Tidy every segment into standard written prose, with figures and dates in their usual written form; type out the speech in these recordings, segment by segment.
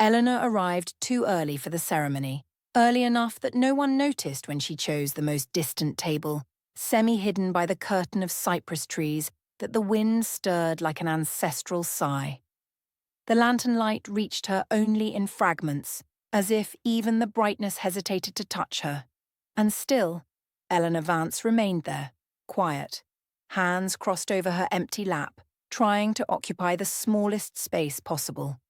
Eleanor arrived too early for the ceremony, early enough that no one noticed when she chose the most distant table, semi-hidden by the curtain of cypress trees that the wind stirred like an ancestral sigh. The lantern light reached her only in fragments, as if even the brightness hesitated to touch her. And still, Eleanor Vance remained there, quiet, hands crossed over her empty lap, trying to occupy the smallest space possible.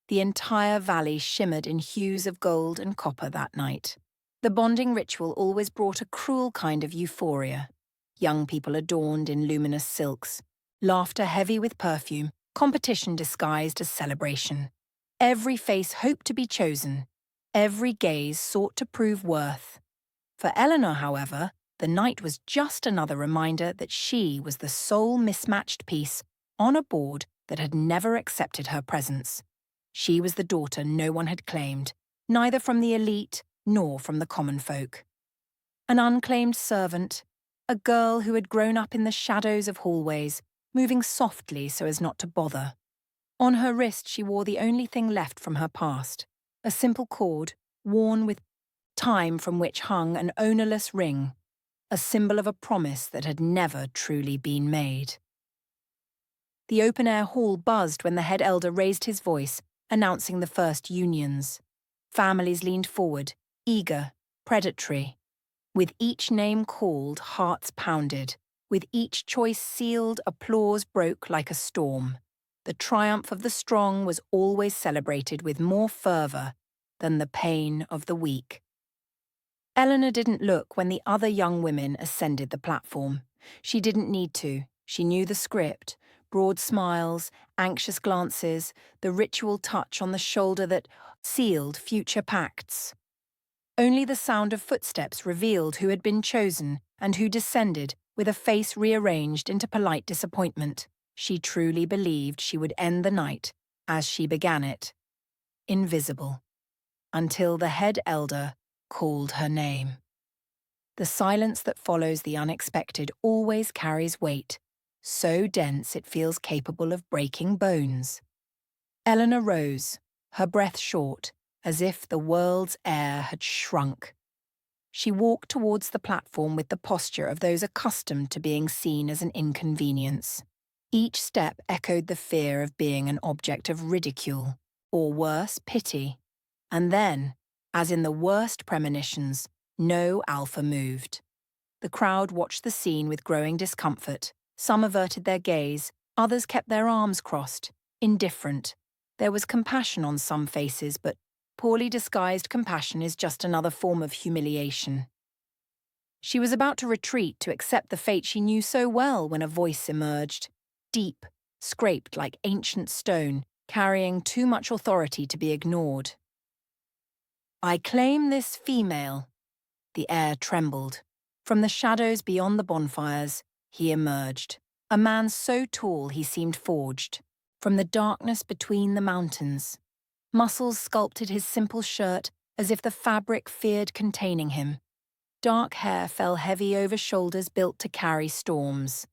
The entire valley shimmered in hues of gold and copper that night. The bonding ritual always brought a cruel kind of euphoria. Young people adorned in luminous silks, laughter heavy with perfume, competition disguised as celebration. Every face hoped to be chosen. Every gaze sought to prove worth. For Eleanor, however, the night was just another reminder that she was the sole mismatched piece on a board that had never accepted her presence. She was the daughter no one had claimed, neither from the elite nor from the common folk. An unclaimed servant, a girl who had grown up in the shadows of hallways, moving softly so as not to bother. On her wrist she wore the only thing left from her past, a simple cord, worn with time from which hung an ownerless ring, a symbol of a promise that had never truly been made. The open-air hall buzzed when the head elder raised his voice, announcing the first unions. Families leaned forward, eager, predatory. With each name called, hearts pounded. With each choice sealed, applause broke like a storm. The triumph of the strong was always celebrated with more fervour than the pain of the weak. Eleanor didn't look when the other young women ascended the platform. She didn't need to. She knew the script. Broad smiles, anxious glances, the ritual touch on the shoulder that sealed future pacts. Only the sound of footsteps revealed who had been chosen and who descended with a face rearranged into polite disappointment. She truly believed she would end the night, as she began it, invisible, until the head elder called her name. The silence that follows the unexpected always carries weight, so dense it feels capable of breaking bones. Eleanor rose, her breath short, as if the world's air had shrunk. She walked towards the platform with the posture of those accustomed to being seen as an inconvenience. Each step echoed the fear of being an object of ridicule, or worse, pity. And then, as in the worst premonitions, no alpha moved. The crowd watched the scene with growing discomfort. Some averted their gaze, others kept their arms crossed, indifferent. There was compassion on some faces, but poorly disguised compassion is just another form of humiliation. She was about to retreat to accept the fate she knew so well when a voice emerged, deep, scraped like ancient stone, carrying too much authority to be ignored. "I claim this female." The air trembled. From the shadows beyond the bonfires, he emerged, a man so tall he seemed forged. From the darkness between the mountains, muscles sculpted his simple shirt as if the fabric feared containing him. Dark hair fell heavy over shoulders built to carry storms.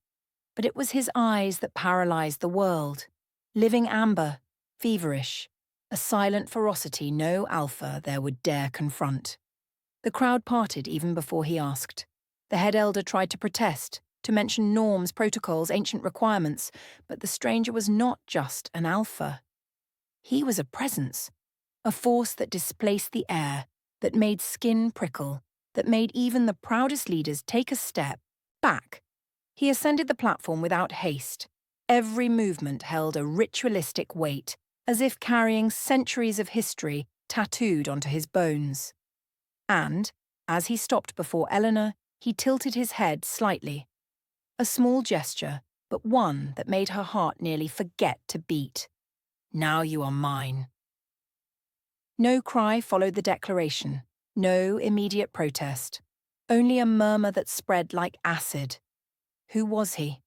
But it was his eyes that paralyzed the world. Living amber, feverish, a silent ferocity no alpha there would dare confront. The crowd parted even before he asked. The head elder tried to protest, to mention norms, protocols, ancient requirements, but the stranger was not just an alpha. He was a presence, a force that displaced the air, that made skin prickle, that made even the proudest leaders take a step back. He ascended the platform without haste. Every movement held a ritualistic weight, as if carrying centuries of history tattooed onto his bones. And, as he stopped before Eleanor, he tilted his head slightly. A small gesture, but one that made her heart nearly forget to beat. "Now you are mine." No cry followed the declaration, no immediate protest, only a murmur that spread like acid. Who was he?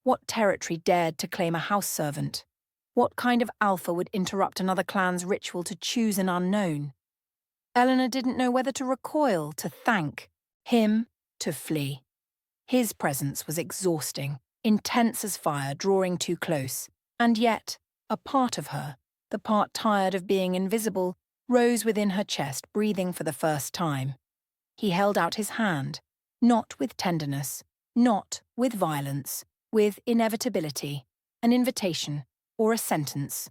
What territory dared to claim a house servant? What kind of alpha would interrupt another clan's ritual to choose an unknown? Eleanor didn't know whether to recoil, to thank, him, to flee. His presence was exhausting, intense as fire, drawing too close, and yet, a part of her, the part tired of being invisible, rose within her chest, breathing for the first time. He held out his hand, not with tenderness, not with violence, with inevitability, an invitation, or a sentence.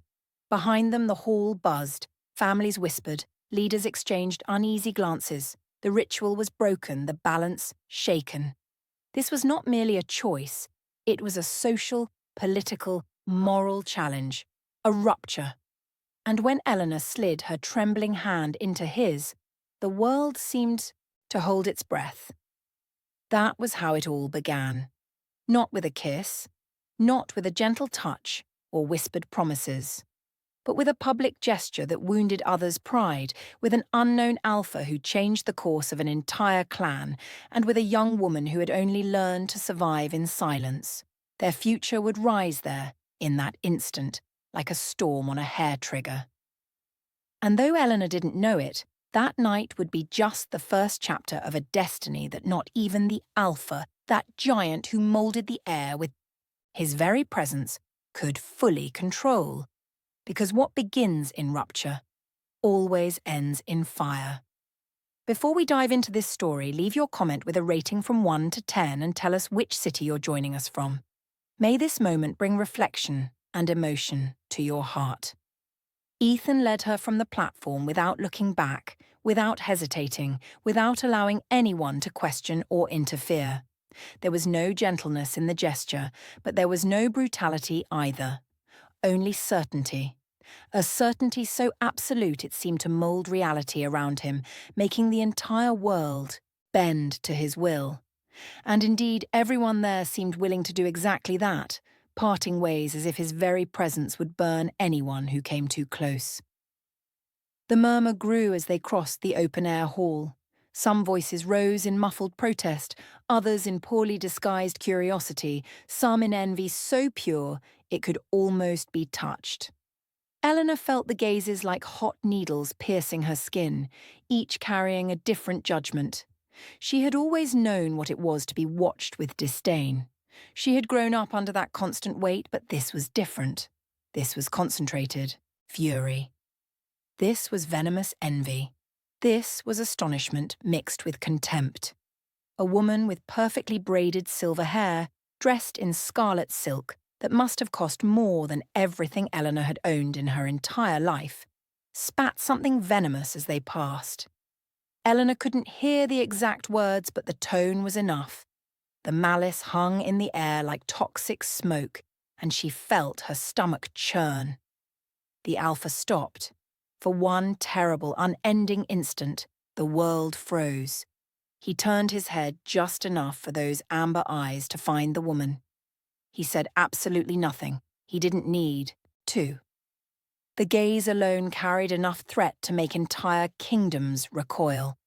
Behind them the hall buzzed, families whispered, leaders exchanged uneasy glances. The ritual was broken, the balance shaken. This was not merely a choice, it was a social, political, moral challenge, a rupture. And when Eleanor slid her trembling hand into his, the world seemed to hold its breath. That was how it all began. Not with a kiss, not with a gentle touch or whispered promises, but with a public gesture that wounded others' pride, with an unknown alpha who changed the course of an entire clan, and with a young woman who had only learned to survive in silence. Their future would rise there, in that instant, like a storm on a hair trigger. And though Eleanor didn't know it, that night would be just the first chapter of a destiny that not even the Alpha, that giant who moulded the air with his very presence, could fully control. Because what begins in rupture always ends in fire. Before we dive into this story, leave your comment with a rating from 1 to 10 and tell us which city you're joining us from. May this moment bring reflection and emotion to your heart. Ethan led her from the platform without looking back, without hesitating, without allowing anyone to question or interfere. There was no gentleness in the gesture, but there was no brutality either. Only certainty. A certainty so absolute it seemed to mould reality around him, making the entire world bend to his will. And indeed, everyone there seemed willing to do exactly that, parting ways as if his very presence would burn anyone who came too close. The murmur grew as they crossed the open-air hall. Some voices rose in muffled protest, others in poorly disguised curiosity, some in envy so pure it could almost be touched. Eleanor felt the gazes like hot needles piercing her skin, each carrying a different judgment. She had always known what it was to be watched with disdain. She had grown up under that constant weight, but this was different. This was concentrated fury. This was venomous envy. This was astonishment mixed with contempt. A woman with perfectly braided silver hair, dressed in scarlet silk that must have cost more than everything Eleanor had owned in her entire life, spat something venomous as they passed. Eleanor couldn't hear the exact words, but the tone was enough. The malice hung in the air like toxic smoke, and she felt her stomach churn. The Alpha stopped. For one terrible, unending instant, the world froze. He turned his head just enough for those amber eyes to find the woman. He said absolutely nothing. He didn't need to. The gaze alone carried enough threat to make entire kingdoms recoil.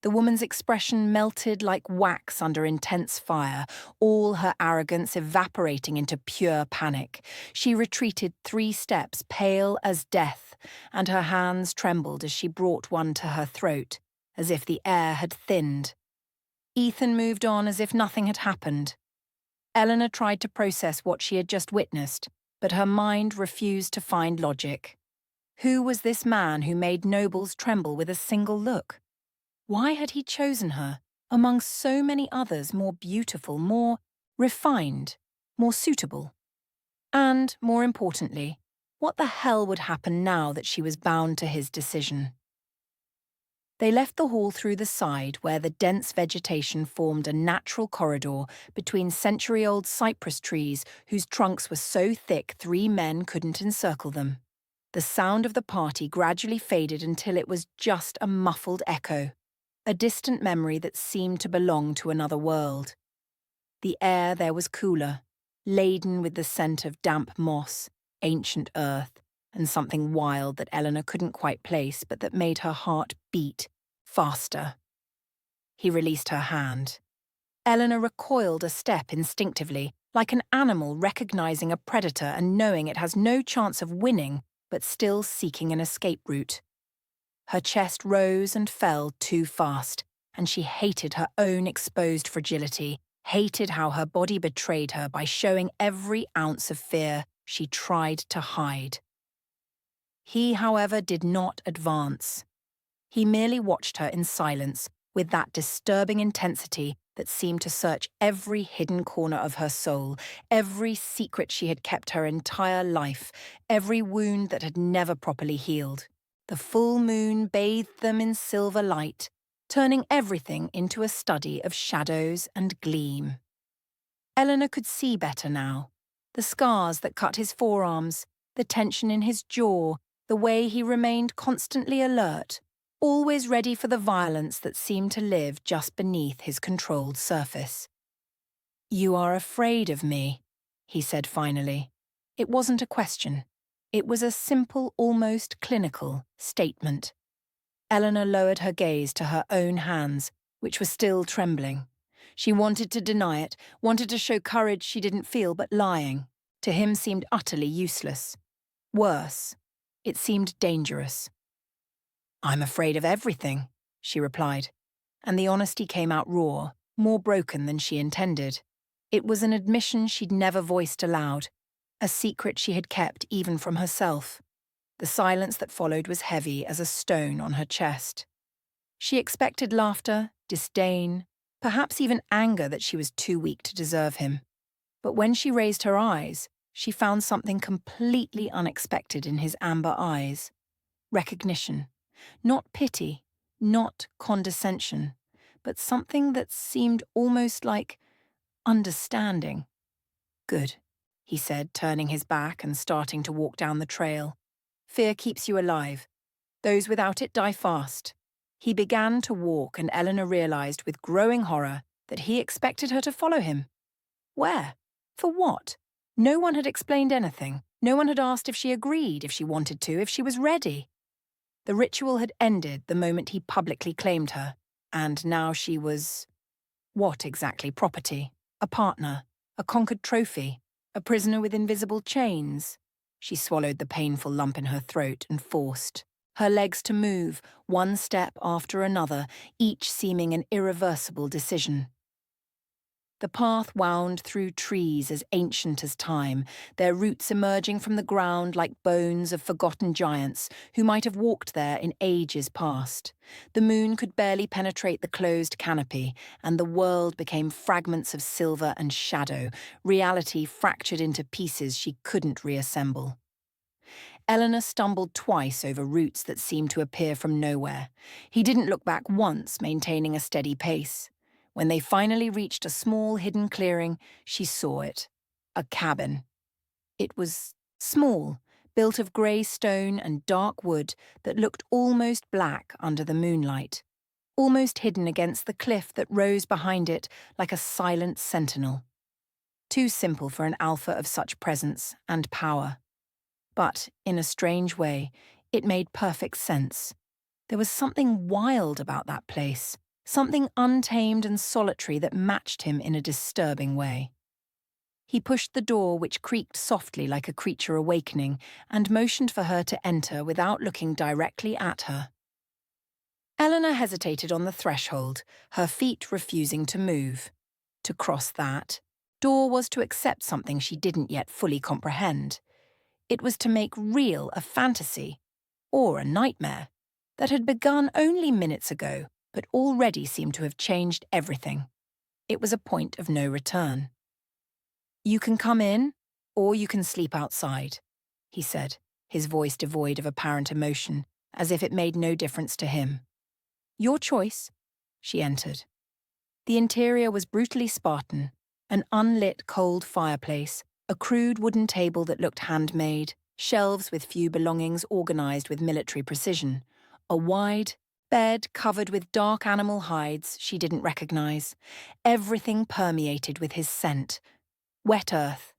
The woman's expression melted like wax under intense fire, all her arrogance evaporating into pure panic. She retreated 3 steps, pale as death, and her hands trembled as she brought one to her throat, as if the air had thinned. Ethan moved on as if nothing had happened. Eleanor tried to process what she had just witnessed, but her mind refused to find logic. Who was this man who made nobles tremble with a single look? Why had he chosen her, among so many others more beautiful, more refined, more suitable? And, more importantly, what the hell would happen now that she was bound to his decision? They left the hall through the side where the dense vegetation formed a natural corridor between century-old cypress trees whose trunks were so thick 3 men couldn't encircle them. The sound of the party gradually faded until it was just a muffled echo, a distant memory that seemed to belong to another world. The air there was cooler, laden with the scent of damp moss, ancient earth, and something wild that Eleanor couldn't quite place but that made her heart beat faster. He released her hand. Eleanor recoiled a step instinctively, like an animal recognizing a predator and knowing it has no chance of winning but still seeking an escape route. Her chest rose and fell too fast, and she hated her own exposed fragility, hated how her body betrayed her by showing every ounce of fear she tried to hide. He, however, did not advance. He merely watched her in silence, with that disturbing intensity that seemed to search every hidden corner of her soul, every secret she had kept her entire life, every wound that had never properly healed. The full moon bathed them in silver light, turning everything into a study of shadows and gleam. Eleanor could see better now. The scars that cut his forearms, the tension in his jaw, the way he remained constantly alert, always ready for the violence that seemed to live just beneath his controlled surface. "You are afraid of me," he said finally. It wasn't a question. It was a simple, almost clinical statement. Eleanor lowered her gaze to her own hands, which were still trembling. She wanted to deny it, wanted to show courage she didn't feel, but lying, to him, seemed utterly useless. Worse, it seemed dangerous. "I'm afraid of everything," she replied, and the honesty came out raw, more broken than she intended. It was an admission she'd never voiced aloud, a secret she had kept even from herself. The silence that followed was heavy as a stone on her chest. She expected laughter, disdain, perhaps even anger that she was too weak to deserve him. But when she raised her eyes, she found something completely unexpected in his amber eyes. Recognition. Not pity, not condescension, but something that seemed almost like understanding. "Good," he said, turning his back and starting to walk down the trail. "Fear keeps you alive. Those without it die fast." He began to walk, and Eleanor realized with growing horror that he expected her to follow him. Where? For what? No one had explained anything. No one had asked if she agreed, if she wanted to, if she was ready. The ritual had ended the moment he publicly claimed her, and now she was... what exactly? Property? A partner? A conquered trophy? A prisoner with invisible chains? She swallowed the painful lump in her throat and forced her legs to move, one step after another, each seeming an irreversible decision. The path wound through trees as ancient as time, their roots emerging from the ground like bones of forgotten giants who might have walked there in ages past. The moon could barely penetrate the closed canopy, and the world became fragments of silver and shadow, reality fractured into pieces she couldn't reassemble. Eleanor stumbled twice over roots that seemed to appear from nowhere. He didn't look back once, maintaining a steady pace. When they finally reached a small hidden clearing, she saw it. A cabin. It was small, built of grey stone and dark wood that looked almost black under the moonlight, almost hidden against the cliff that rose behind it like a silent sentinel. Too simple for an alpha of such presence and power. But, in a strange way, it made perfect sense. There was something wild about that place, something untamed and solitary that matched him in a disturbing way. He pushed the door, which creaked softly like a creature awakening, and motioned for her to enter without looking directly at her. Eleanor hesitated on the threshold, her feet refusing to move. To cross that door was to accept something she didn't yet fully comprehend. It was to make real a fantasy, or a nightmare, that had begun only minutes ago, but already seemed to have changed everything. It was a point of no return. "You can come in, or you can sleep outside," he said, his voice devoid of apparent emotion, as if it made no difference to him. "Your choice." She entered. The interior was brutally Spartan, an unlit cold fireplace, a crude wooden table that looked handmade, shelves with few belongings organized with military precision, a wide bed covered with dark animal hides she didn't recognize. Everything permeated with his scent. Wet earth,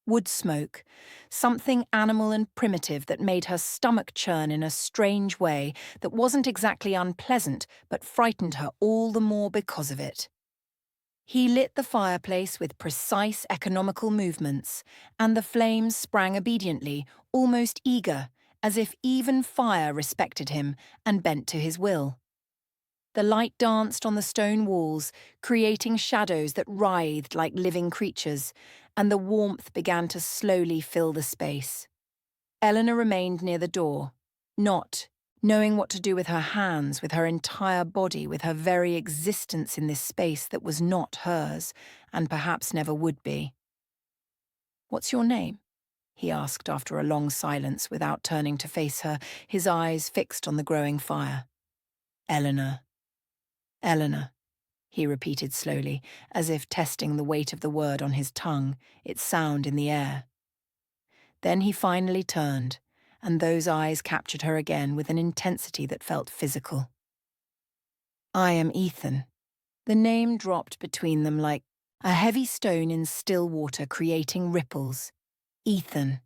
wood smoke, something animal and primitive that made her stomach churn in a strange way that wasn't exactly unpleasant but frightened her all the more because of it. He lit the fireplace with precise economical movements, and the flames sprang obediently, almost eager, as if even fire respected him and bent to his will. The light danced on the stone walls, creating shadows that writhed like living creatures, and the warmth began to slowly fill the space. Eleanor remained near the door, Not knowing what to do with her hands, with her entire body, with her very existence in this space that was not hers, and perhaps never would be. "What's your name?" he asked after a long silence without turning to face her, his eyes fixed on the growing fire. "Eleanor. Eleanor," he repeated slowly, as if testing the weight of the word on his tongue, its sound in the air. Then he finally turned, and those eyes captured her again with an intensity that felt physical. "I am Ethan." The name dropped between them like a heavy stone in still water creating ripples. Ethan.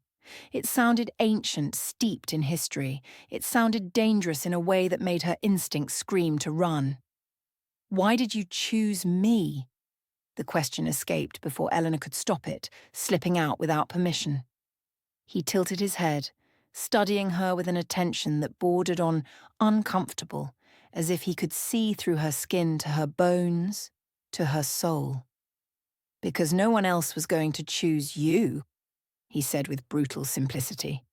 It sounded ancient, steeped in history. It sounded dangerous in a way that made her instincts scream to run. "Why did you choose me?" The question escaped before Eleanor could stop it, slipping out without permission. He tilted his head, studying her with an attention that bordered on uncomfortable, as if he could see through her skin to her bones, to her soul. "Because no one else was going to choose you," he said with brutal simplicity.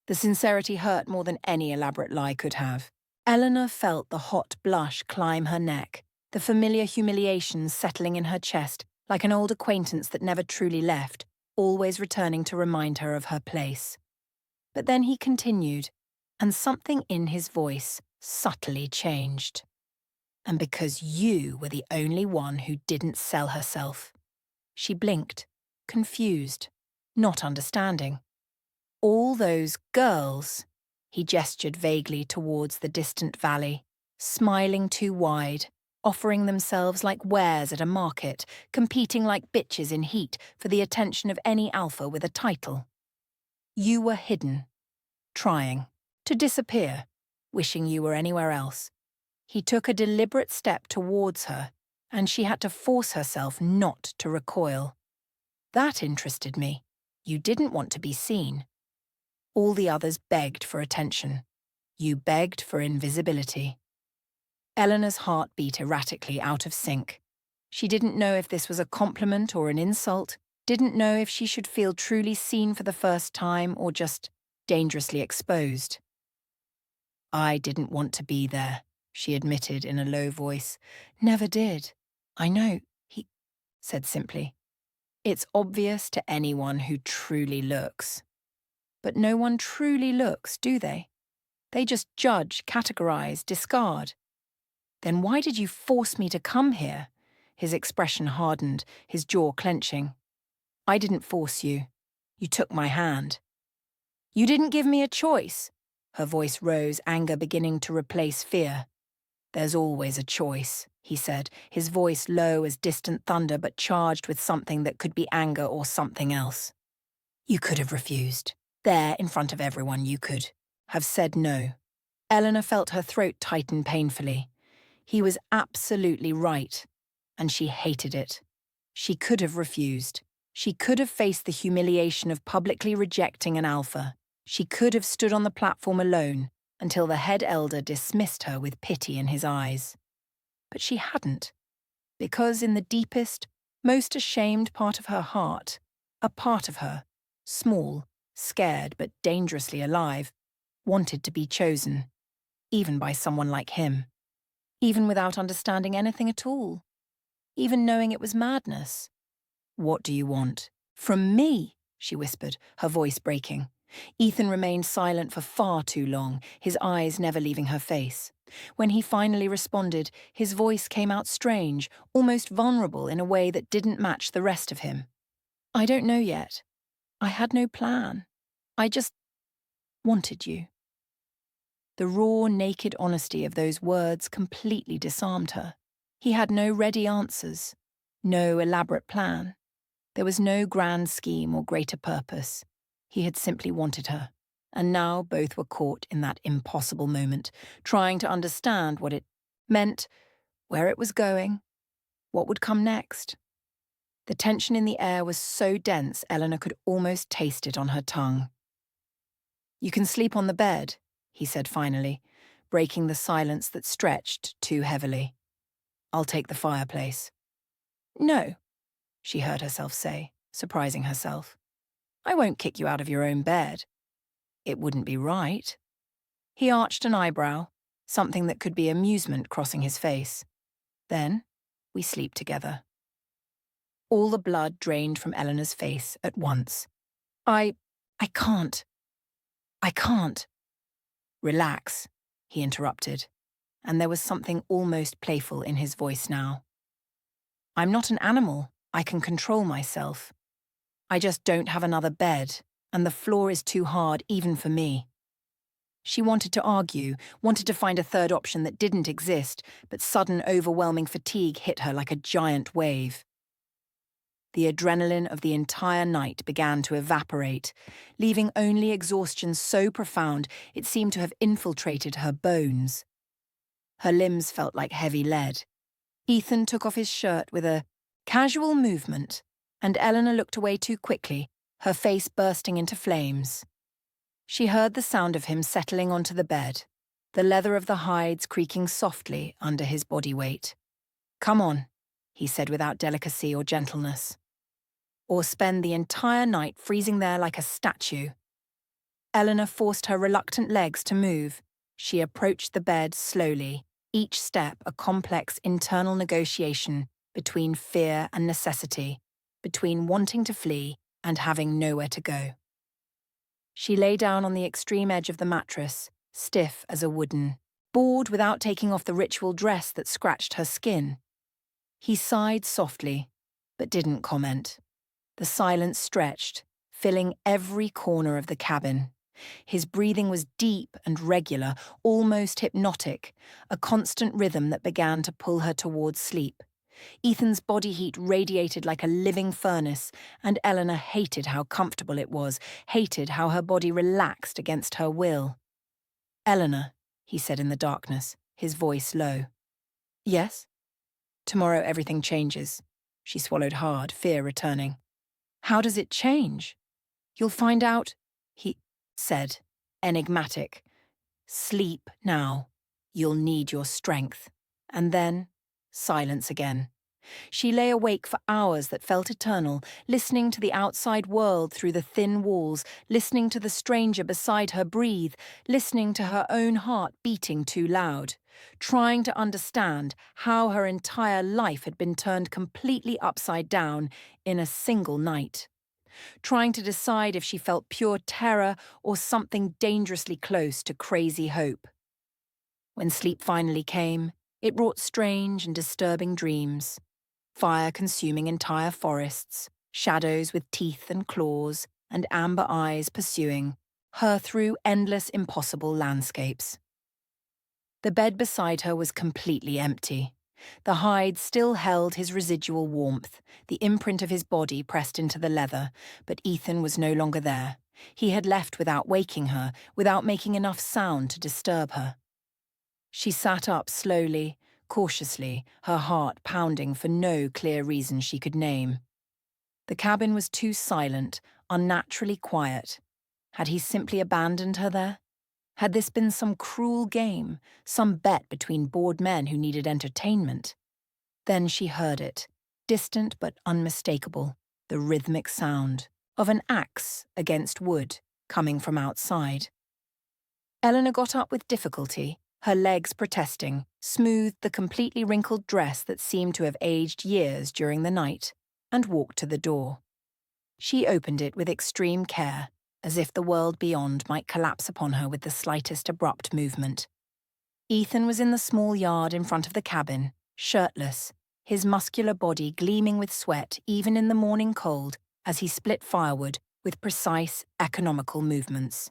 The sincerity hurt more than any elaborate lie could have. Eleanor felt the hot blush climb her neck, the familiar humiliation settling in her chest like an old acquaintance that never truly left, always returning to remind her of her place. But then he continued, and something in his voice subtly changed. "And because you were the only one who didn't sell herself." She blinked, confused, not understanding. "All those girls," he gestured vaguely towards the distant valley, smiling too wide, offering themselves like wares at a market, competing like bitches in heat for the attention of any alpha with a title. "You were hidden, trying to disappear, wishing you were anywhere else." He took a deliberate step towards her, and she had to force herself not to recoil. "That interested me. You didn't want to be seen. All the others begged for attention. You begged for invisibility." Eleanor's heart beat erratically out of sync. She didn't know if this was a compliment or an insult, didn't know if she should feel truly seen for the first time or just dangerously exposed. "I didn't want to be there," she admitted in a low voice. "Never did. I know," he said simply. "It's obvious to anyone who truly looks." But no one truly looks, do they? They just judge, categorize, discard. "Then why did you force me to come here?" His expression hardened, his jaw clenching. "I didn't force you. You took my hand." "You didn't give me a choice." Her voice rose, anger beginning to replace fear. "There's always a choice," he said, his voice low as distant thunder but charged with something that could be anger or something else. "You could have refused. There, in front of everyone, you could have said no." Eleanor felt her throat tighten painfully. He was absolutely right, and she hated it. She could have refused. She could have faced the humiliation of publicly rejecting an alpha. She could have stood on the platform alone until the head elder dismissed her with pity in his eyes. But she hadn't, because in the deepest, most ashamed part of her heart, a part of her, small, scared but dangerously alive, wanted to be chosen, even by someone like him. Even without understanding anything at all. Even knowing it was madness. "What do you want?" "From me," she whispered, her voice breaking. Ethan remained silent for far too long, his eyes never leaving her face. When he finally responded, his voice came out strange, almost vulnerable in a way that didn't match the rest of him. "I don't know yet. I had no plan. I just wanted you." The raw, naked honesty of those words completely disarmed her. He had no ready answers, no elaborate plan. There was no grand scheme or greater purpose. He had simply wanted her, and now both were caught in that impossible moment, trying to understand what it meant, where it was going, what would come next. The tension in the air was so dense Eleanor could almost taste it on her tongue. "You can sleep on the bed," he said finally, breaking the silence that stretched too heavily. "I'll take the fireplace." "No," she heard herself say, surprising herself. "I won't kick you out of your own bed. It wouldn't be right." He arched an eyebrow, something that could be amusement crossing his face. Then, we sleep together. All the blood drained from Eleanor's face at once. I can't. I can't. Relax, he interrupted, and there was something almost playful in his voice now. I'm not an animal. I can control myself. I just don't have another bed, and the floor is too hard even for me. She wanted to argue, wanted to find a third option that didn't exist, but sudden overwhelming fatigue hit her like a giant wave. The adrenaline of the entire night began to evaporate, leaving only exhaustion so profound it seemed to have infiltrated her bones. Her limbs felt like heavy lead. Ethan took off his shirt with a casual movement, and Eleanor looked away too quickly, her face bursting into flames. She heard the sound of him settling onto the bed, the leather of the hides creaking softly under his body weight. Come on, he said without delicacy or gentleness. Or spend the entire night freezing there like a statue. Eleanor forced her reluctant legs to move. She approached the bed slowly, each step a complex internal negotiation between fear and necessity, between wanting to flee and having nowhere to go. She lay down on the extreme edge of the mattress, stiff as a wooden, bored without taking off the ritual dress that scratched her skin. He sighed softly, but didn't comment. The silence stretched, filling every corner of the cabin. His breathing was deep and regular, almost hypnotic, a constant rhythm that began to pull her towards sleep. Ethan's body heat radiated like a living furnace, and Eleanor hated how comfortable it was, hated how her body relaxed against her will. Eleanor, he said in the darkness, his voice low. Yes? Tomorrow everything changes. She swallowed hard, fear returning. How does it change? You'll find out, he said, enigmatic. Sleep now. You'll need your strength. And then, silence again. She lay awake for hours that felt eternal, listening to the outside world through the thin walls, listening to the stranger beside her breathe, listening to her own heart beating too loud, trying to understand how her entire life had been turned completely upside down in a single night, trying to decide if she felt pure terror or something dangerously close to crazy hope. When sleep finally came, it brought strange and disturbing dreams. Fire consuming entire forests, shadows with teeth and claws, and amber eyes pursuing her through endless impossible landscapes. The bed beside her was completely empty. The hide still held his residual warmth, the imprint of his body pressed into the leather, but Ethan was no longer there. He had left without waking her, without making enough sound to disturb her. She sat up slowly, cautiously, her heart pounding for no clear reason she could name. The cabin was too silent, unnaturally quiet. Had he simply abandoned her there? Had this been some cruel game, some bet between bored men who needed entertainment? Then she heard it, distant but unmistakable, the rhythmic sound of an axe against wood coming from outside. Eleanor got up with difficulty, her legs protesting, smoothed the completely wrinkled dress that seemed to have aged years during the night, and walked to the door. She opened it with extreme care, as if the world beyond might collapse upon her with the slightest abrupt movement. Ethan was in the small yard in front of the cabin, shirtless, his muscular body gleaming with sweat even in the morning cold as he split firewood with precise, economical movements.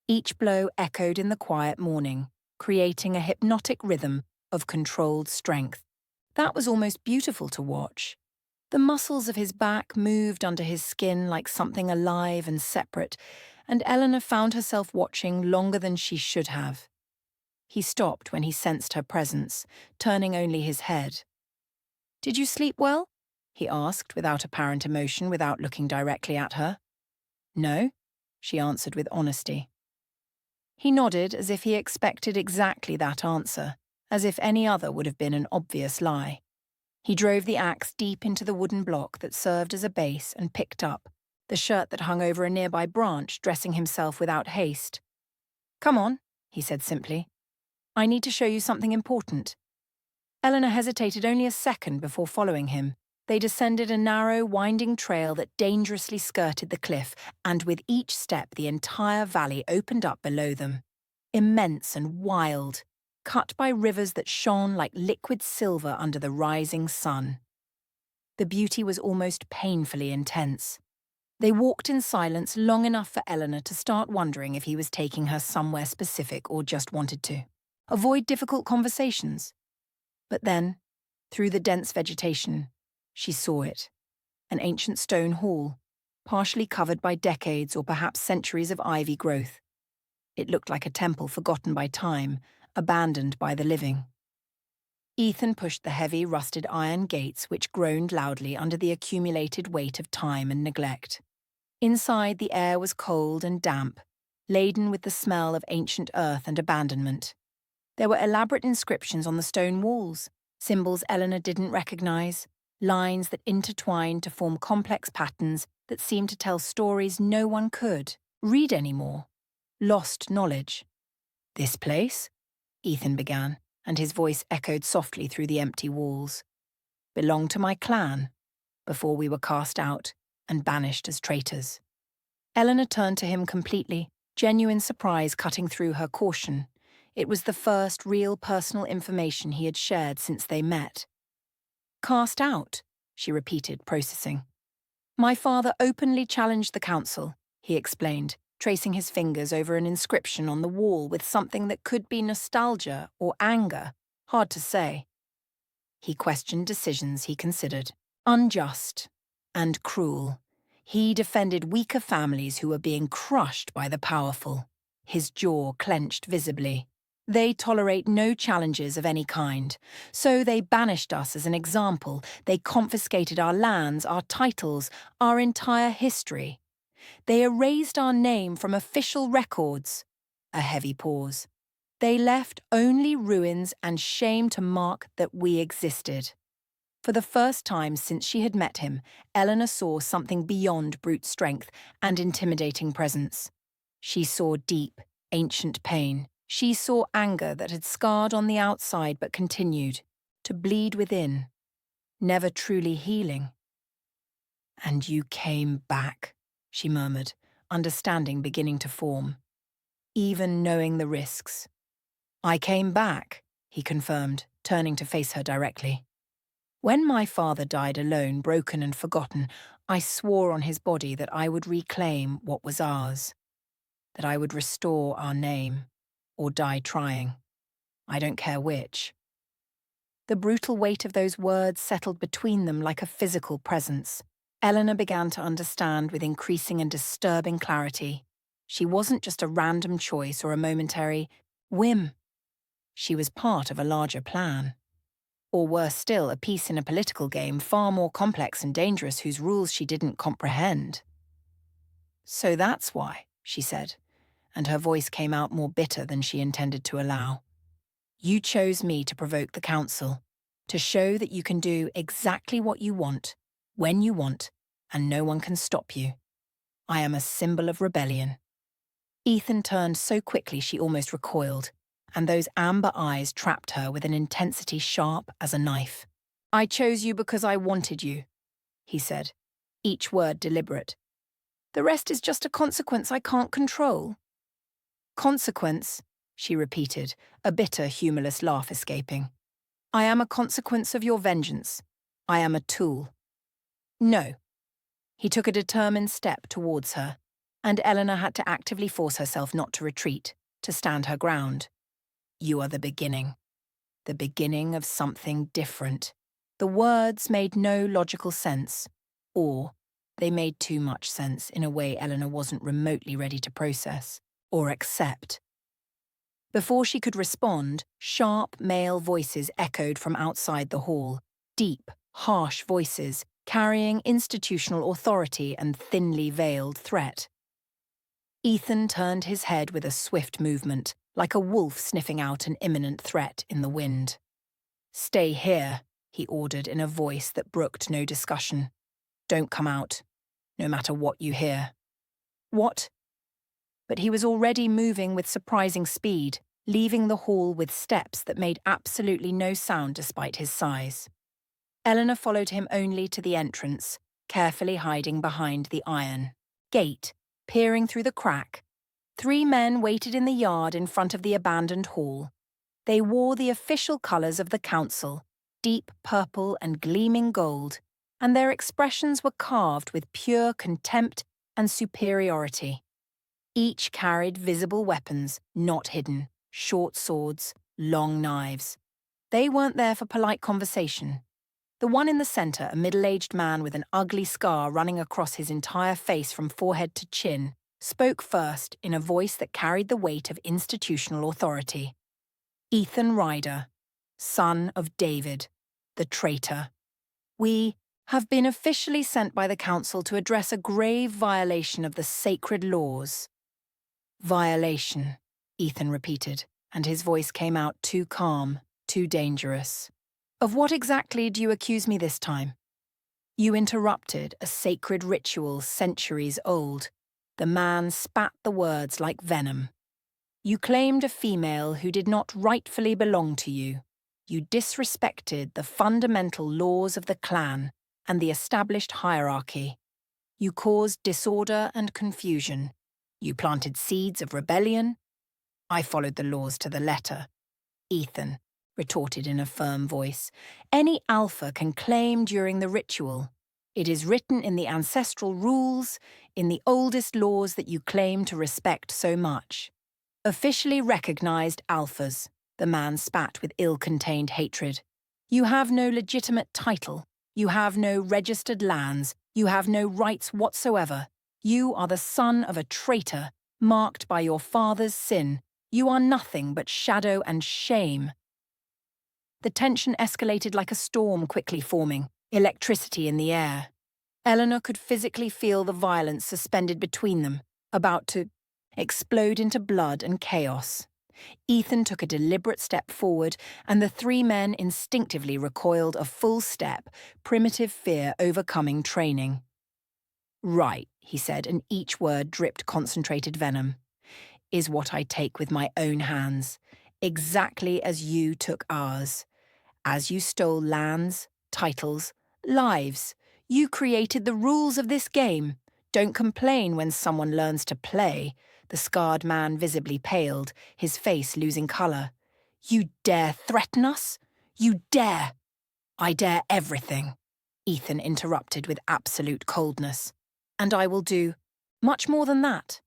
Each blow echoed in the quiet morning, creating a hypnotic rhythm of controlled strength. That was almost beautiful to watch. The muscles of his back moved under his skin like something alive and separate, and Eleanor found herself watching longer than she should have. He stopped when he sensed her presence, turning only his head. "Did you sleep well?" he asked without apparent emotion, without looking directly at her. "No," she answered with honesty. He nodded as if he expected exactly that answer, as if any other would have been an obvious lie. He drove the axe deep into the wooden block that served as a base and picked up the shirt that hung over a nearby branch, dressing himself without haste. "Come on," he said simply. "I need to show you something important." Eleanor hesitated only a second before following him. They descended a narrow, winding trail that dangerously skirted the cliff, and with each step the entire valley opened up below them. Immense and wild, cut by rivers that shone like liquid silver under the rising sun. The beauty was almost painfully intense. They walked in silence long enough for Eleanor to start wondering if he was taking her somewhere specific or just wanted to avoid difficult conversations. But then, through the dense vegetation, she saw it. An ancient stone hall, partially covered by decades or perhaps centuries of ivy growth. It looked like a temple forgotten by time, abandoned by the living. Ethan pushed the heavy, rusted iron gates which groaned loudly under the accumulated weight of time and neglect. Inside, the air was cold and damp, laden with the smell of ancient earth and abandonment. There were elaborate inscriptions on the stone walls, symbols Eleanor didn't recognize, lines that intertwined to form complex patterns that seemed to tell stories no one could read anymore. Lost knowledge. "This place?" Ethan began, and his voice echoed softly through the empty walls. "Belonged to my clan, before we were cast out and banished as traitors." Eleanor turned to him completely, genuine surprise cutting through her caution. It was the first real personal information he had shared since they met. "Cast out," she repeated, processing. "My father openly challenged the council," he explained, tracing his fingers over an inscription on the wall with something that could be nostalgia or anger, hard to say. He questioned decisions he considered unjust and cruel. He defended weaker families who were being crushed by the powerful, his jaw clenched visibly. "They tolerate no challenges of any kind, so they banished us as an example. They confiscated our lands, our titles, our entire history. They erased our name from official records." A heavy pause. "They left only ruins and shame to mark that we existed." For the first time since she had met him, Eleanor saw something beyond brute strength and intimidating presence. She saw deep, ancient pain. She saw anger that had scarred on the outside but continued to bleed within, never truly healing. "And you came back," she murmured, understanding beginning to form. "Even knowing the risks." "I came back," he confirmed, turning to face her directly. "When my father died alone, broken and forgotten, I swore on his body that I would reclaim what was ours, that I would restore our name, or die trying. I don't care which." The brutal weight of those words settled between them like a physical presence. Eleanor began to understand with increasing and disturbing clarity. She wasn't just a random choice or a momentary whim. She was part of a larger plan. Or worse still, a piece in a political game far more complex and dangerous whose rules she didn't comprehend. "So that's why," she said, and her voice came out more bitter than she intended to allow. "You chose me to provoke the council, to show that you can do exactly what you want, when you want, and no one can stop you. I am a symbol of rebellion." Ethan turned so quickly she almost recoiled, and those amber eyes trapped her with an intensity sharp as a knife. "I chose you because I wanted you," he said, each word deliberate. "The rest is just a consequence I can't control." "Consequence," she repeated, a bitter, humorless laugh escaping. "I am a consequence of your vengeance. I am a tool." "No." He took a determined step towards her, and Eleanor had to actively force herself not to retreat, to stand her ground. "You are the beginning of something different." The words made no logical sense, or they made too much sense in a way Eleanor wasn't remotely ready to process or accept. Before she could respond, sharp male voices echoed from outside the hall, deep, harsh voices carrying institutional authority and thinly veiled threat. Ethan turned his head with a swift movement, like a wolf sniffing out an imminent threat in the wind. "Stay here," he ordered in a voice that brooked no discussion. "Don't come out, no matter what you hear." "What?" but he was already moving with surprising speed, leaving the hall with steps that made absolutely no sound despite his size. Eleanor followed him only to the entrance, carefully hiding behind the iron gate, peering through the crack. 3 men waited in the yard in front of the abandoned hall. They wore the official colours of the council, deep purple and gleaming gold, and their expressions were carved with pure contempt and superiority. Each carried visible weapons, not hidden, short swords, long knives. They weren't there for polite conversation. The one in the centre, a middle-aged man with an ugly scar running across his entire face from forehead to chin, spoke first in a voice that carried the weight of institutional authority. Ethan Ryder, son of David, the traitor. We have been officially sent by the council to address a grave violation of the sacred laws. Violation, Ethan repeated, and his voice came out too calm, too dangerous. Of what exactly do you accuse me this time? You interrupted a sacred ritual centuries old. The man spat the words like venom. You claimed a female who did not rightfully belong to you. You disrespected the fundamental laws of the clan and the established hierarchy. You caused disorder and confusion. You planted seeds of rebellion. I followed the laws to the letter. Ethan retorted in a firm voice. Any alpha can claim during the ritual. It is written in the ancestral rules, in the oldest laws that you claim to respect so much. Officially recognized alphas, the man spat with ill-contained hatred. You have no legitimate title. You have no registered lands. You have no rights whatsoever. You are the son of a traitor, marked by your father's sin. You are nothing but shadow and shame. The tension escalated like a storm quickly forming, electricity in the air. Eleanor could physically feel the violence suspended between them, about to explode into blood and chaos. Ethan took a deliberate step forward, and the 3 men instinctively recoiled a full step, primitive fear overcoming training. Right, he said, and each word dripped concentrated venom, is what I take with my own hands, exactly as you took ours. As you stole lands, titles, lives, you created the rules of this game. Don't complain when someone learns to play. The scarred man visibly paled, his face losing colour. You dare threaten us? You dare! I dare everything, Ethan interrupted with absolute coldness. And I will do much more than that.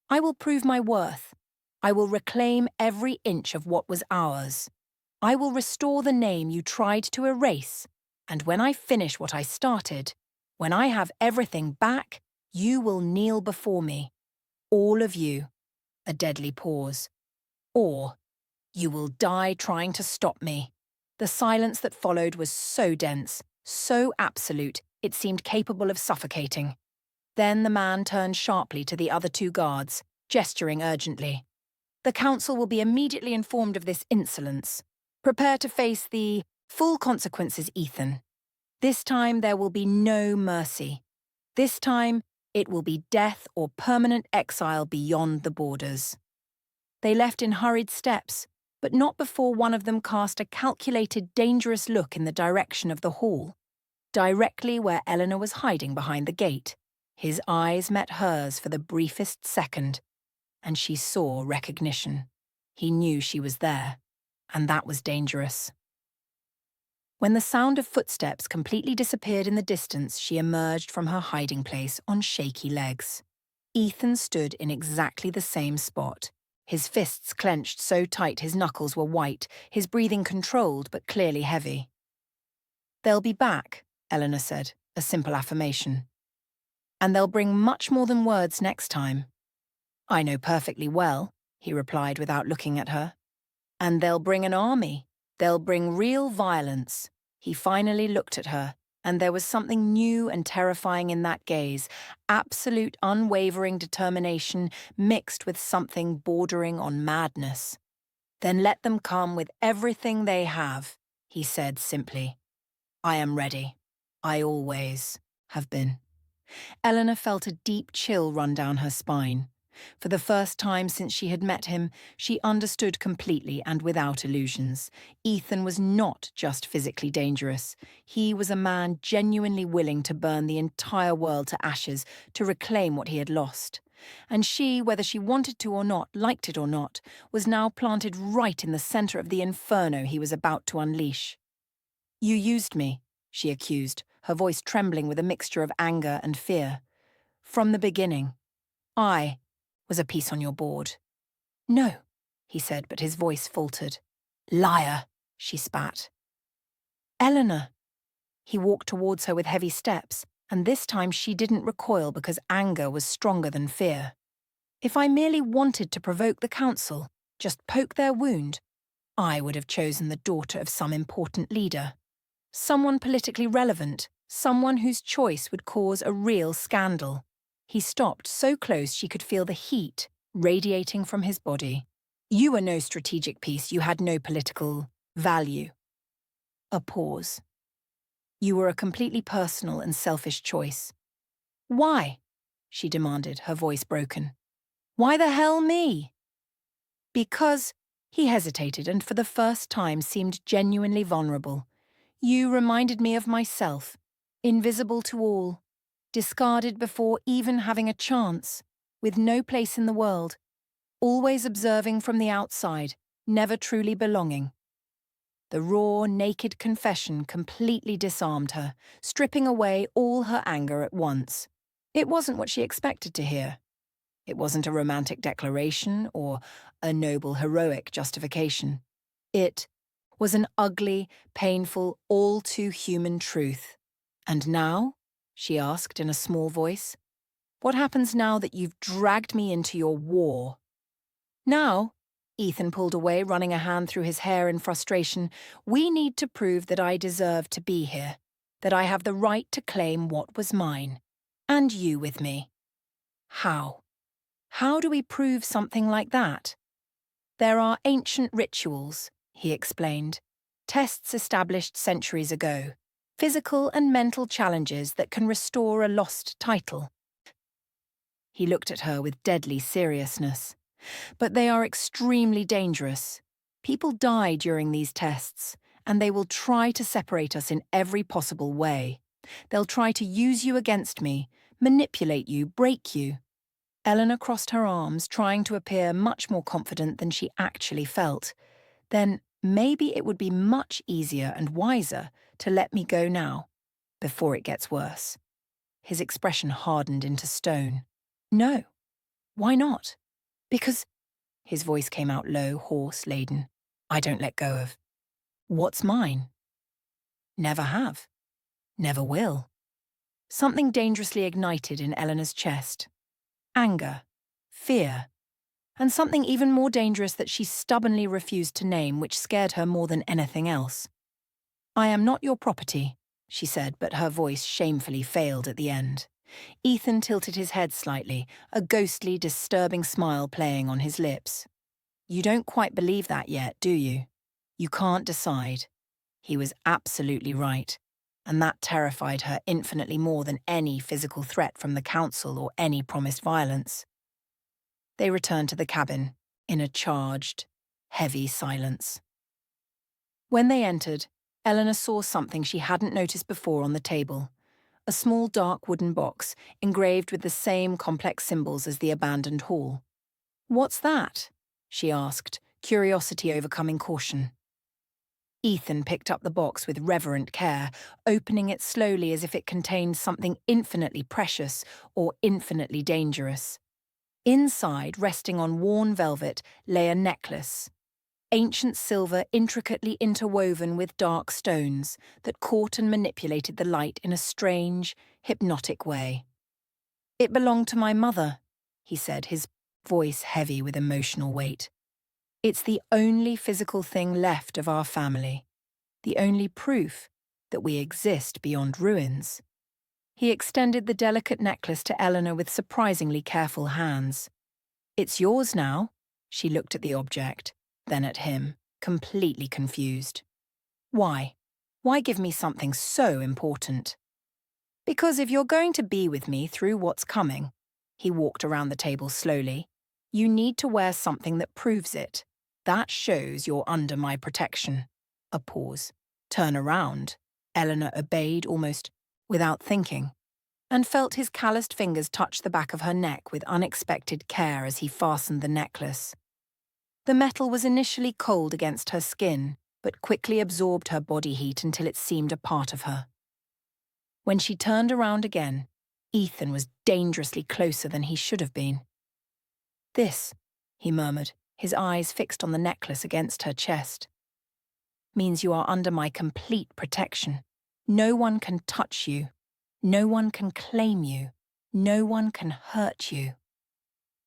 I will prove my worth. I will reclaim every inch of what was ours. I will restore the name you tried to erase, and when I finish what I started, when I have everything back, you will kneel before me. All of you. A deadly pause. Or you will die trying to stop me. The silence that followed was so dense, so absolute, it seemed capable of suffocating. Then the man turned sharply to the other 2 guards, gesturing urgently. The council will be immediately informed of this insolence. Prepare to face the full consequences, Ethan. This time there will be no mercy. This time it will be death or permanent exile beyond the borders. They left in hurried steps, but not before one of them cast a calculated, dangerous look in the direction of the hall, directly where Eleanor was hiding behind the gate. His eyes met hers for the briefest second, and she saw recognition. He knew she was there. And that was dangerous. When the sound of footsteps completely disappeared in the distance, she emerged from her hiding place on shaky legs. Ethan stood in exactly the same spot, his fists clenched so tight his knuckles were white, his breathing controlled but clearly heavy. They'll be back, Eleanor said, a simple affirmation. And they'll bring much more than words next time. I know perfectly well, he replied without looking at her. And they'll bring an army. They'll bring real violence. He finally looked at her, and there was something new and terrifying in that gaze, absolute unwavering determination mixed with something bordering on madness. Then let them come with everything they have, he said simply. I am ready. I always have been. Eleanor felt a deep chill run down her spine. For the first time since she had met him, she understood completely and without illusions. Ethan was not just physically dangerous. He was a man genuinely willing to burn the entire world to ashes to reclaim what he had lost. And she, whether she wanted to or not, liked it or not, was now planted right in the center of the inferno he was about to unleash. "You used me," she accused, her voice trembling with a mixture of anger and fear. "From the beginning. I was a piece on your board." "No," he said, but his voice faltered. "Liar," she spat. "Eleanor." He walked towards her with heavy steps, and this time she didn't recoil because anger was stronger than fear. "If I merely wanted to provoke the council, just poke their wound, I would have chosen the daughter of some important leader. Someone politically relevant, someone whose choice would cause a real scandal." He stopped so close she could feel the heat radiating from his body. "You were no strategic piece, you had no political value." A pause. "You were a completely personal and selfish choice." "Why?" she demanded, her voice broken. "Why the hell me?" "Because," he hesitated and for the first time seemed genuinely vulnerable. "You reminded me of myself, invisible to all, discarded before even having a chance, with no place in the world, always observing from the outside, never truly belonging." The raw, naked confession completely disarmed her, stripping away all her anger at once. It wasn't what she expected to hear. It wasn't a romantic declaration or a noble, heroic justification. It was an ugly, painful, all-too-human truth. "And now?" she asked in a small voice. "What happens now that you've dragged me into your war?" "Now," Ethan pulled away, running a hand through his hair in frustration, "we need to prove that I deserve to be here, that I have the right to claim what was mine. And you with me." "How? How do we prove something like that?" "There are ancient rituals," he explained. "Tests established centuries ago. Physical and mental challenges that can restore a lost title." He looked at her with deadly seriousness. "But they are extremely dangerous. People die during these tests, and they will try to separate us in every possible way. They'll try to use you against me, manipulate you, break you." Eleanor crossed her arms, trying to appear much more confident than she actually felt. "Then maybe it would be much easier and wiser to let me go now, before it gets worse." His expression hardened into stone. "No. Why not?" "Because," his voice came out low, hoarse, laden, "I don't let go of what's mine. Never have. Never will." Something dangerously ignited in Eleanor's chest. Anger, fear, and something even more dangerous that she stubbornly refused to name, which scared her more than anything else. "I am not your property," she said, but her voice shamefully failed at the end. Ethan tilted his head slightly, a ghostly, disturbing smile playing on his lips. "You don't quite believe that yet, do you? You can't decide." He was absolutely right, and that terrified her infinitely more than any physical threat from the council or any promised violence. They returned to the cabin, in a charged, heavy silence. When they entered, Eleanor saw something she hadn't noticed before on the table. A small dark wooden box, engraved with the same complex symbols as the abandoned hall. "What's that?" she asked, curiosity overcoming caution. Ethan picked up the box with reverent care, opening it slowly as if it contained something infinitely precious or infinitely dangerous. Inside, resting on worn velvet, lay a necklace. Ancient silver intricately interwoven with dark stones that caught and manipulated the light in a strange, hypnotic way. "It belonged to my mother," he said, his voice heavy with emotional weight. "It's the only physical thing left of our family, the only proof that we exist beyond ruins." He extended the delicate necklace to Eleanor with surprisingly careful hands. "It's yours now." She looked at the object, then at him, completely confused. "Why? Why give me something so important?" "Because if you're going to be with me through what's coming," He walked around the table slowly. "You need to wear something that proves it. That shows you're under my protection." A pause. "Turn around." Eleanor obeyed almost without thinking, and felt his calloused fingers touch the back of her neck with unexpected care as he fastened the necklace. The metal was initially cold against her skin, but quickly absorbed her body heat until it seemed a part of her. When she turned around again, Ethan was dangerously closer than he should have been. "This," he murmured, his eyes fixed on the necklace against her chest, "means you are under my complete protection. No one can touch you. No one can claim you. No one can hurt you."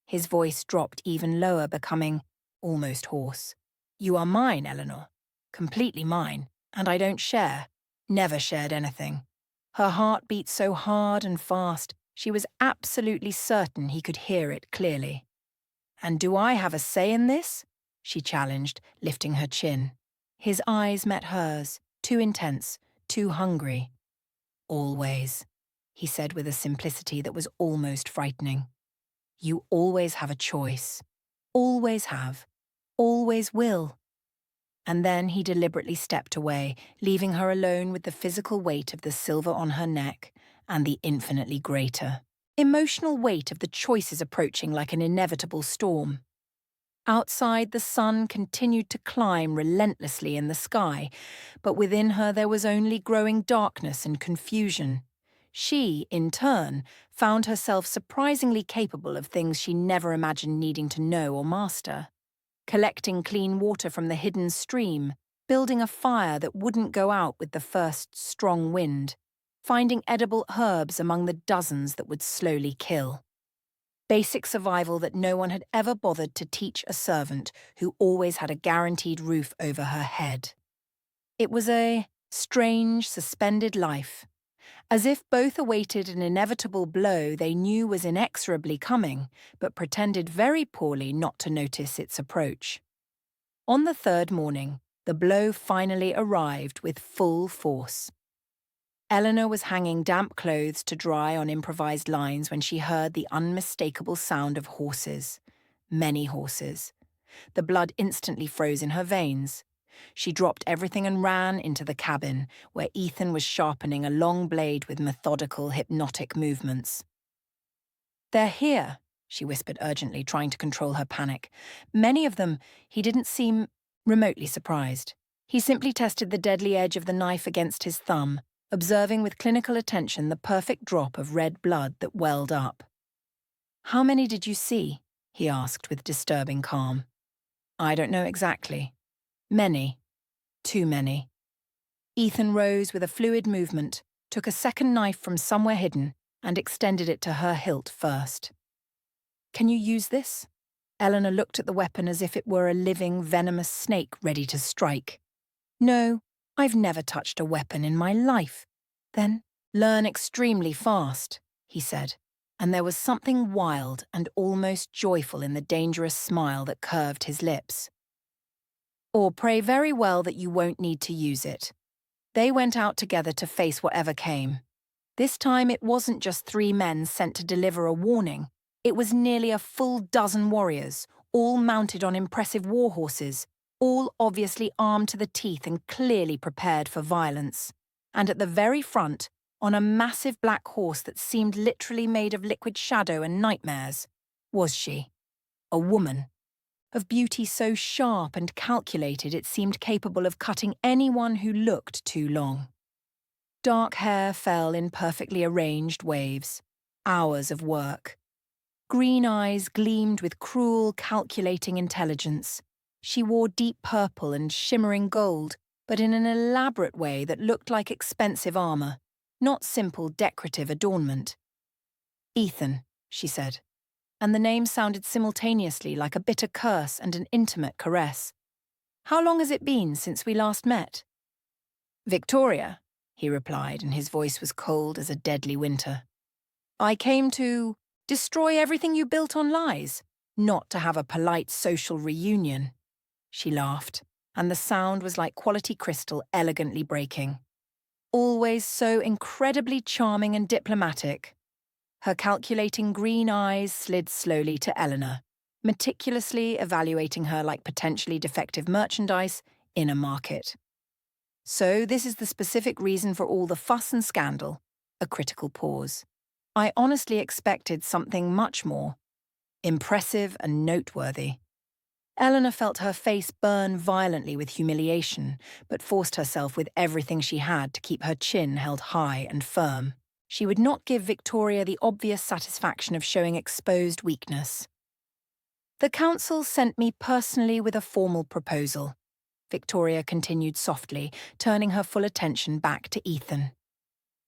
His voice dropped even lower, becoming almost hoarse. "You are mine, Eleanor. Completely mine. And I don't share. Never shared anything." Her heart beat so hard and fast, she was absolutely certain he could hear it clearly. "And do I have a say in this?" she challenged, lifting her chin. His eyes met hers, too intense, too hungry. "Always," he said with a simplicity that was almost frightening. "You always have a choice. Always have. Always will." And then he deliberately stepped away, leaving her alone with the physical weight of the silver on her neck and the infinitely greater emotional weight of the choices approaching like an inevitable storm. Outside, the sun continued to climb relentlessly in the sky, but within her there was only growing darkness and confusion. She, in turn, found herself surprisingly capable of things she never imagined needing to know or master. Collecting clean water from the hidden stream, building a fire that wouldn't go out with the first strong wind, finding edible herbs among the dozens that would slowly kill. Basic survival that no one had ever bothered to teach a servant who always had a guaranteed roof over her head. It was a strange, suspended life, as if both awaited an inevitable blow they knew was inexorably coming, but pretended very poorly not to notice its approach. On the third morning, the blow finally arrived with full force. Eleanor was hanging damp clothes to dry on improvised lines when she heard the unmistakable sound of horses. Many horses. The blood instantly froze in her veins. She dropped everything and ran into the cabin, where Ethan was sharpening a long blade with methodical, hypnotic movements. "They're here," she whispered urgently, trying to control her panic. Many of them, he didn't seem remotely surprised. He simply tested the deadly edge of the knife against his thumb, observing with clinical attention the perfect drop of red blood that welled up. "How many did you see?" he asked with disturbing calm. "I don't know exactly. Many. Too many." Ethan rose with a fluid movement, took a second knife from somewhere hidden, and extended it to her hilt first. "Can you use this?" Eleanor looked at the weapon as if it were a living, venomous snake ready to strike. "No, I've never touched a weapon in my life." "Then learn extremely fast," he said, and there was something wild and almost joyful in the dangerous smile that curved his lips. "Or pray very well that you won't need to use it." They went out together to face whatever came. This time it wasn't just 3 men sent to deliver a warning. It was nearly a full dozen warriors, all mounted on impressive war horses, all obviously armed to the teeth and clearly prepared for violence. And at the very front, on a massive black horse that seemed literally made of liquid shadow and nightmares, was she, a woman. Of beauty so sharp and calculated it seemed capable of cutting anyone who looked too long. Dark hair fell in perfectly arranged waves. Hours of work. Green eyes gleamed with cruel, calculating intelligence. She wore deep purple and shimmering gold, but in an elaborate way that looked like expensive armor, not simple decorative adornment. "Ethan," she said, and the name sounded simultaneously like a bitter curse and an intimate caress. "How long has it been since we last met?" "Victoria," he replied, and his voice was cold as a deadly winter. "I came to destroy everything you built on lies, not to have a polite social reunion." She laughed, and the sound was like quality crystal elegantly breaking. Always so incredibly charming and diplomatic. Her calculating green eyes slid slowly to Eleanor, meticulously evaluating her like potentially defective merchandise in a market. So this is the specific reason for all the fuss and scandal. A critical pause. I honestly expected something much more impressive and noteworthy. Eleanor felt her face burn violently with humiliation, but forced herself with everything she had to keep her chin held high and firm. She would not give Victoria the obvious satisfaction of showing exposed weakness. The council sent me personally with a formal proposal, Victoria continued softly, turning her full attention back to Ethan.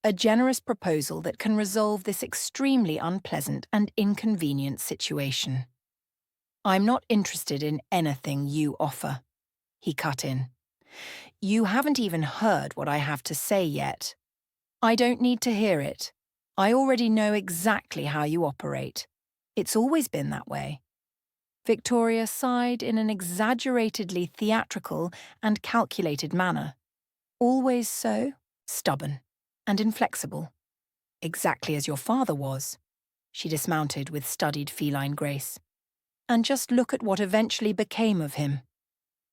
A generous proposal that can resolve this extremely unpleasant and inconvenient situation. I'm not interested in anything you offer, he cut in. You haven't even heard what I have to say yet. I don't need to hear it. I already know exactly how you operate. It's always been that way. Victoria sighed in an exaggeratedly theatrical and calculated manner. Always so, stubborn and inflexible. Exactly as your father was. She dismounted with studied feline grace. And just look at what eventually became of him.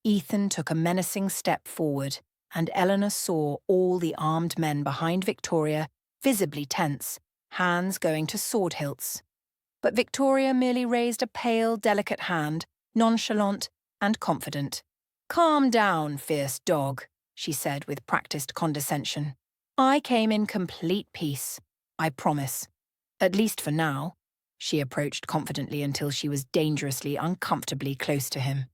Ethan took a menacing step forward, and Eleanor saw all the armed men behind Victoria, visibly tense, hands going to sword hilts. But Victoria merely raised a pale, delicate hand, nonchalant and confident. Calm down, fierce dog, she said with practiced condescension. I came in complete peace, I promise. At least for now. She approached confidently until she was dangerously, uncomfortably close to him.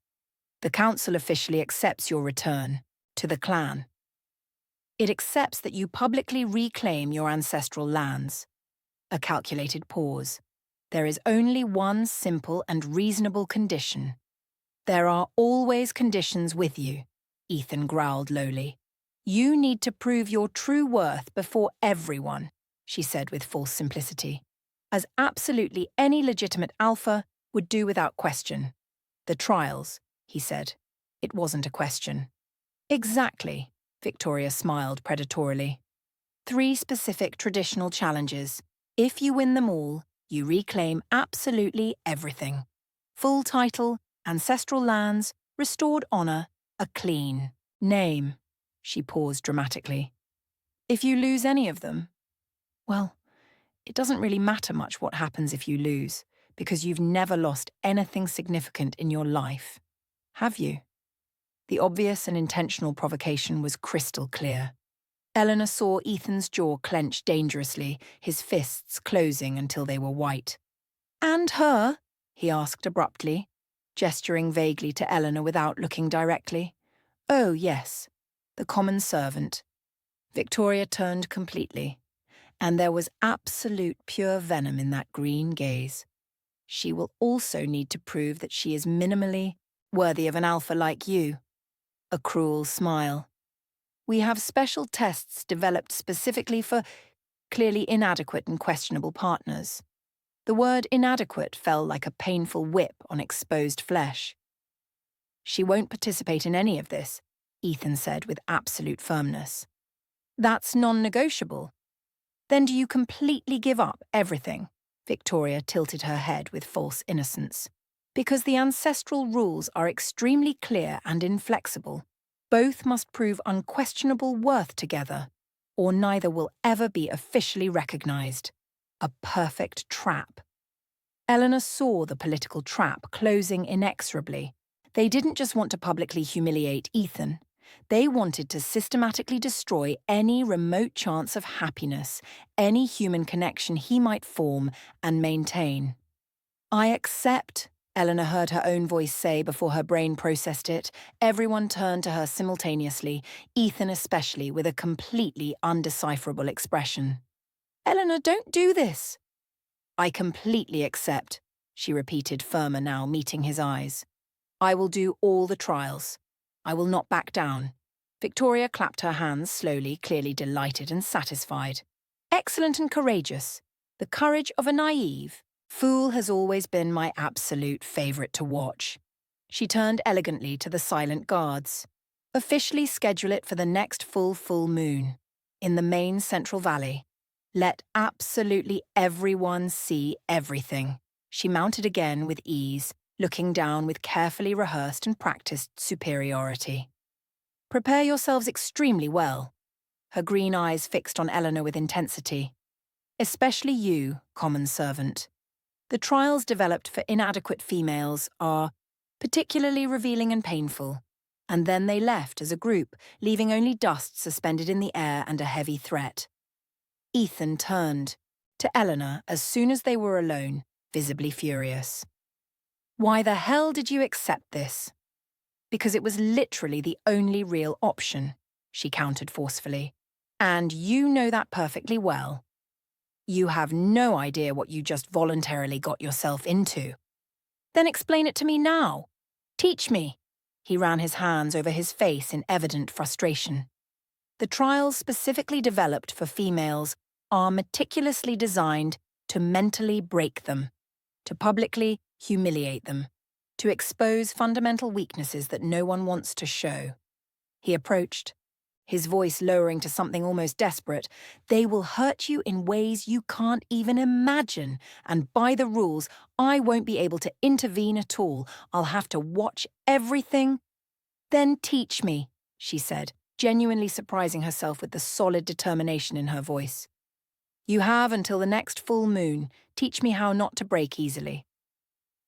The council officially accepts your return to the clan. It accepts that you publicly reclaim your ancestral lands. A calculated pause. There is only one simple and reasonable condition. There are always conditions with you, Ethan growled lowly. You need to prove your true worth before everyone, she said with false simplicity, as absolutely any legitimate alpha would do without question. The trials, he said. It wasn't a question. Exactly, Victoria smiled predatorily. 3 specific traditional challenges. If you win them all, you reclaim absolutely everything. Full title, ancestral lands, restored honor, a clean name. She paused dramatically. If you lose any of them, well, it doesn't really matter much what happens if you lose, because you've never lost anything significant in your life, have you? The obvious and intentional provocation was crystal clear. Eleanor saw Ethan's jaw clench dangerously, his fists closing until they were white. And her? He asked abruptly, gesturing vaguely to Eleanor without looking directly. Oh, yes, the common servant. Victoria turned completely, and there was absolute pure venom in that green gaze. She will also need to prove that she is minimally worthy of an alpha like you. A cruel smile. We have special tests developed specifically for clearly inadequate and questionable partners. The word inadequate fell like a painful whip on exposed flesh. She won't participate in any of this, Ethan said with absolute firmness. That's non-negotiable. Then do you completely give up everything? Victoria tilted her head with false innocence. Because the ancestral rules are extremely clear and inflexible. Both must prove unquestionable worth together, or neither will ever be officially recognized. A perfect trap. Eleanor saw the political trap closing inexorably. They didn't just want to publicly humiliate Ethan. They wanted to systematically destroy any remote chance of happiness, any human connection he might form and maintain. I accept, Eleanor heard her own voice say before her brain processed it. Everyone turned to her simultaneously, Ethan especially, with a completely undecipherable expression. Eleanor, don't do this. I completely accept, she repeated, firmer now, meeting his eyes. I will do all the trials. I will not back down. Victoria clapped her hands slowly, clearly delighted and satisfied. Excellent and courageous. The courage of a naive. Fool has always been my absolute favourite to watch. She turned elegantly to the silent guards. Officially schedule it for the next full moon. In the main Central Valley. Let absolutely everyone see everything. She mounted again with ease, looking down with carefully rehearsed and practiced superiority. Prepare yourselves extremely well. Her green eyes fixed on Eleanor with intensity. Especially you, common servant. The trials developed for inadequate females are particularly revealing and painful, and then they left as a group, leaving only dust suspended in the air and a heavy threat. Ethan turned to Eleanor as soon as they were alone, visibly furious. Why the hell did you accept this? Because it was literally the only real option, she countered forcefully. And you know that perfectly well. You have no idea what you just voluntarily got yourself into. Then explain it to me now. Teach me. He ran his hands over his face in evident frustration. The trials specifically developed for females are meticulously designed to mentally break them, to publicly humiliate them, to expose fundamental weaknesses that no one wants to show. He approached, his voice lowering to something almost desperate. They will hurt you in ways you can't even imagine, and by the rules, I won't be able to intervene at all. I'll have to watch everything. Then teach me, she said, genuinely surprising herself with the solid determination in her voice. You have until the next full moon. Teach me how not to break easily.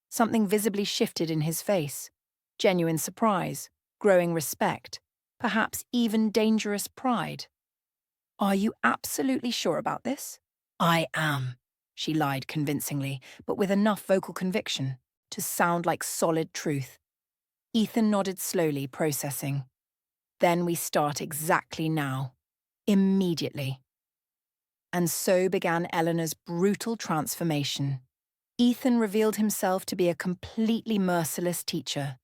Something visibly shifted in his face. Genuine surprise, growing respect, perhaps even dangerous pride. Are you absolutely sure about this? I am, she lied convincingly, but with enough vocal conviction to sound like solid truth. Ethan nodded slowly, processing. Then we start exactly now. Immediately. And so began Eleanor's brutal transformation. Ethan revealed himself to be a completely merciless teacher.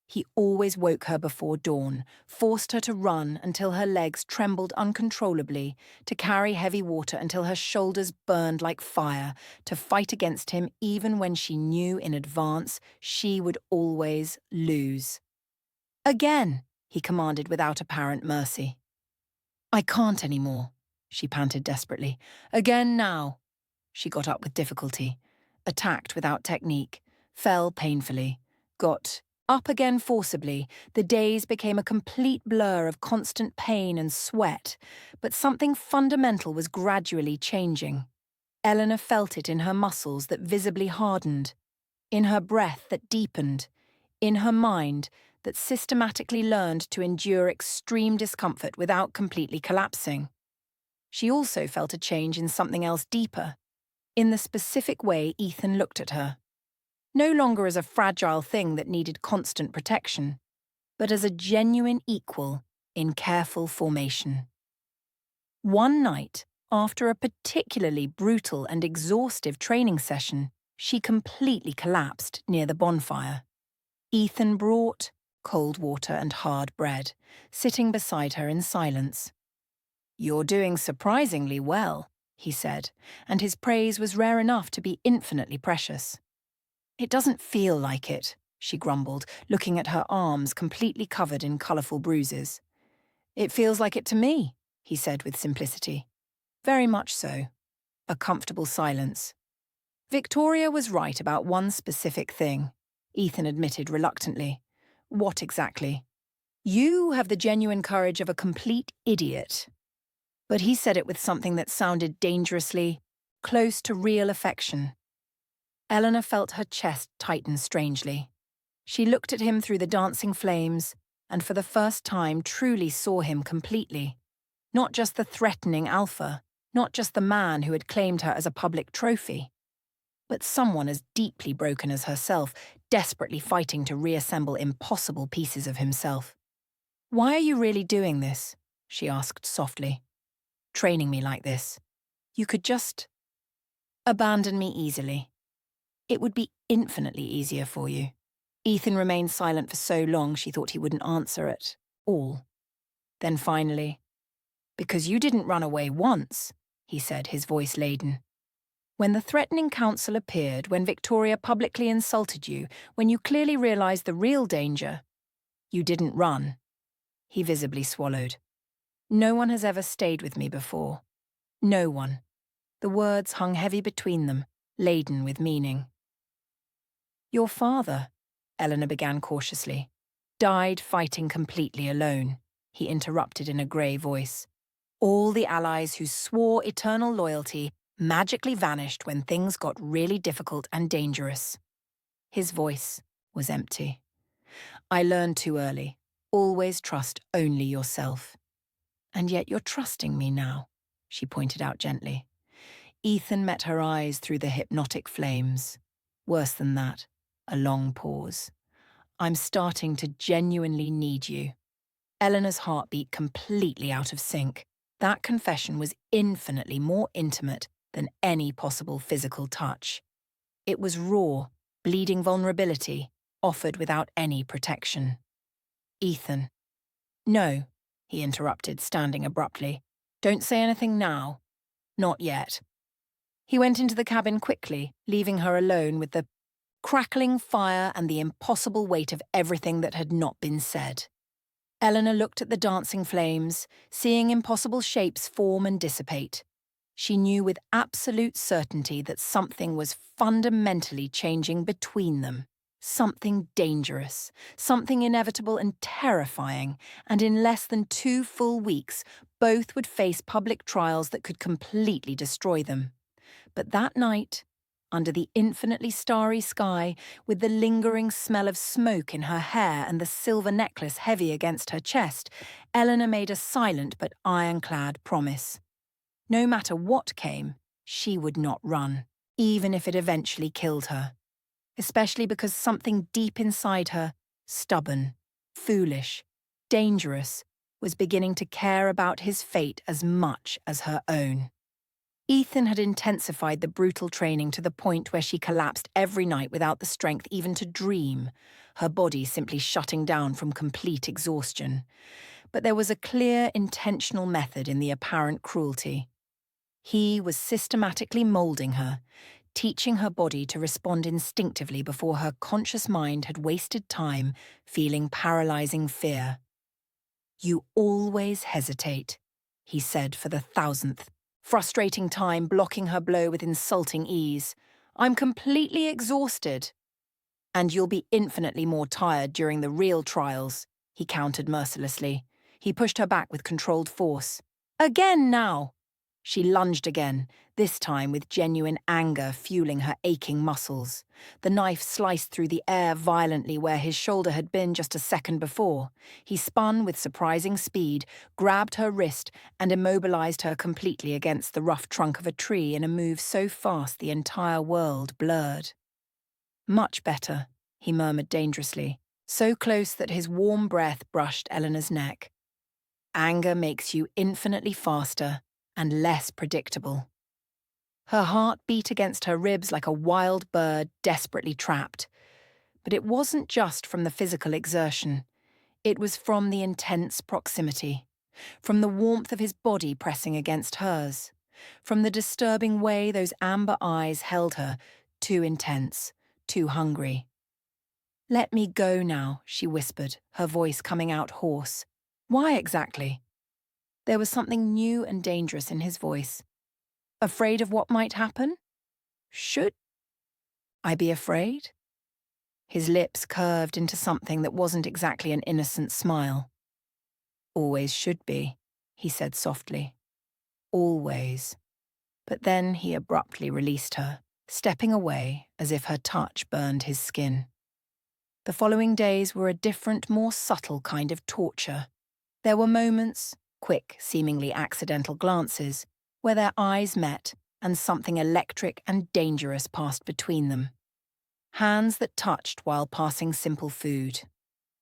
He always woke her before dawn, forced her to run until her legs trembled uncontrollably, to carry heavy water until her shoulders burned like fire, to fight against him even when she knew in advance she would always lose. Again, he commanded without apparent mercy. I can't anymore, she panted desperately. Again now. She got up with difficulty, attacked without technique, fell painfully, got up again forcibly. The days became a complete blur of constant pain and sweat, but something fundamental was gradually changing. Eleanor felt it in her muscles that visibly hardened, in her breath that deepened, in her mind that systematically learned to endure extreme discomfort without completely collapsing. She also felt a change in something else deeper, in the specific way Ethan looked at her. No longer as a fragile thing that needed constant protection, but as a genuine equal in careful formation. One night, after a particularly brutal and exhaustive training session, she completely collapsed near the bonfire. Ethan brought cold water and hard bread, sitting beside her in silence. You're doing surprisingly well, he said, and his praise was rare enough to be infinitely precious. It doesn't feel like it, she grumbled, looking at her arms completely covered in colourful bruises. It feels like it to me, he said with simplicity. Very much so. A comfortable silence. Victoria was right about one specific thing, Ethan admitted reluctantly. What exactly? You have the genuine courage of a complete idiot. But he said it with something that sounded dangerously close to real affection. Eleanor felt her chest tighten strangely. She looked at him through the dancing flames, and for the first time truly saw him completely. Not just the threatening alpha, not just the man who had claimed her as a public trophy, but someone as deeply broken as herself, desperately fighting to reassemble impossible pieces of himself. Why are you really doing this? She asked softly. Training me like this. You could just abandon me easily. It would be infinitely easier for you. Ethan remained silent for so long she thought he wouldn't answer at all. Then finally, because you didn't run away once, he said, his voice laden. When the threatening counsel appeared, when Victoria publicly insulted you, when you clearly realized the real danger, you didn't run. He visibly swallowed. No one has ever stayed with me before. No one. The words hung heavy between them, laden with meaning. "Your father," Eleanor began cautiously, "died fighting completely alone," he interrupted in a grey voice. "All the allies who swore eternal loyalty magically vanished when things got really difficult and dangerous." His voice was empty. "I learned too early. Always trust only yourself." "And yet you're trusting me now," she pointed out gently. Ethan met her eyes through the hypnotic flames. Worse than that, a long pause. "I'm starting to genuinely need you." Eleanor's heartbeat completely out of sync. That confession was infinitely more intimate than any possible physical touch. It was raw, bleeding vulnerability, offered without any protection. "Ethan." "No," he interrupted, standing abruptly. "Don't say anything now. Not yet." He went into the cabin quickly, leaving her alone with the crackling fire and the impossible weight of everything that had not been said. Eleanor looked at the dancing flames, seeing impossible shapes form and dissipate. She knew with absolute certainty that something was fundamentally changing between them. Something dangerous, something inevitable and terrifying, and in less than 2 full weeks, both would face public trials that could completely destroy them. But that night, under the infinitely starry sky, with the lingering smell of smoke in her hair and the silver necklace heavy against her chest, Eleanor made a silent but ironclad promise. No matter what came, she would not run, even if it eventually killed her. Especially because something deep inside her, stubborn, foolish, dangerous, was beginning to care about his fate as much as her own. Ethan had intensified the brutal training to the point where she collapsed every night without the strength even to dream, her body simply shutting down from complete exhaustion. But there was a clear, intentional method in the apparent cruelty. He was systematically molding her, teaching her body to respond instinctively before her conscious mind had wasted time feeling paralyzing fear. "You always hesitate," he said for the 1,000th, frustrating time blocking her blow with insulting ease. "I'm completely exhausted." "And you'll be infinitely more tired during the real trials," he countered mercilessly. He pushed her back with controlled force. "Again now!" She lunged again, this time with genuine anger fueling her aching muscles. The knife sliced through the air violently where his shoulder had been just a second before. He spun with surprising speed, grabbed her wrist, and immobilized her completely against the rough trunk of a tree in a move so fast the entire world blurred. "Much better," he murmured dangerously, so close that his warm breath brushed Eleanor's neck. "Anger makes you infinitely faster and less predictable." Her heart beat against her ribs like a wild bird desperately trapped. But it wasn't just from the physical exertion. It was from the intense proximity, from the warmth of his body pressing against hers, from the disturbing way those amber eyes held her, too intense, too hungry. "Let me go now," she whispered, her voice coming out hoarse. "Why exactly?" There was something new and dangerous in his voice. "Afraid of what might happen? Should I be afraid?" His lips curved into something that wasn't exactly an innocent smile. "Always should be," he said softly. "Always." But then he abruptly released her, stepping away as if her touch burned his skin. The following days were a different, more subtle kind of torture. There were moments, quick, seemingly accidental glances, where their eyes met and something electric and dangerous passed between them. Hands that touched while passing simple food.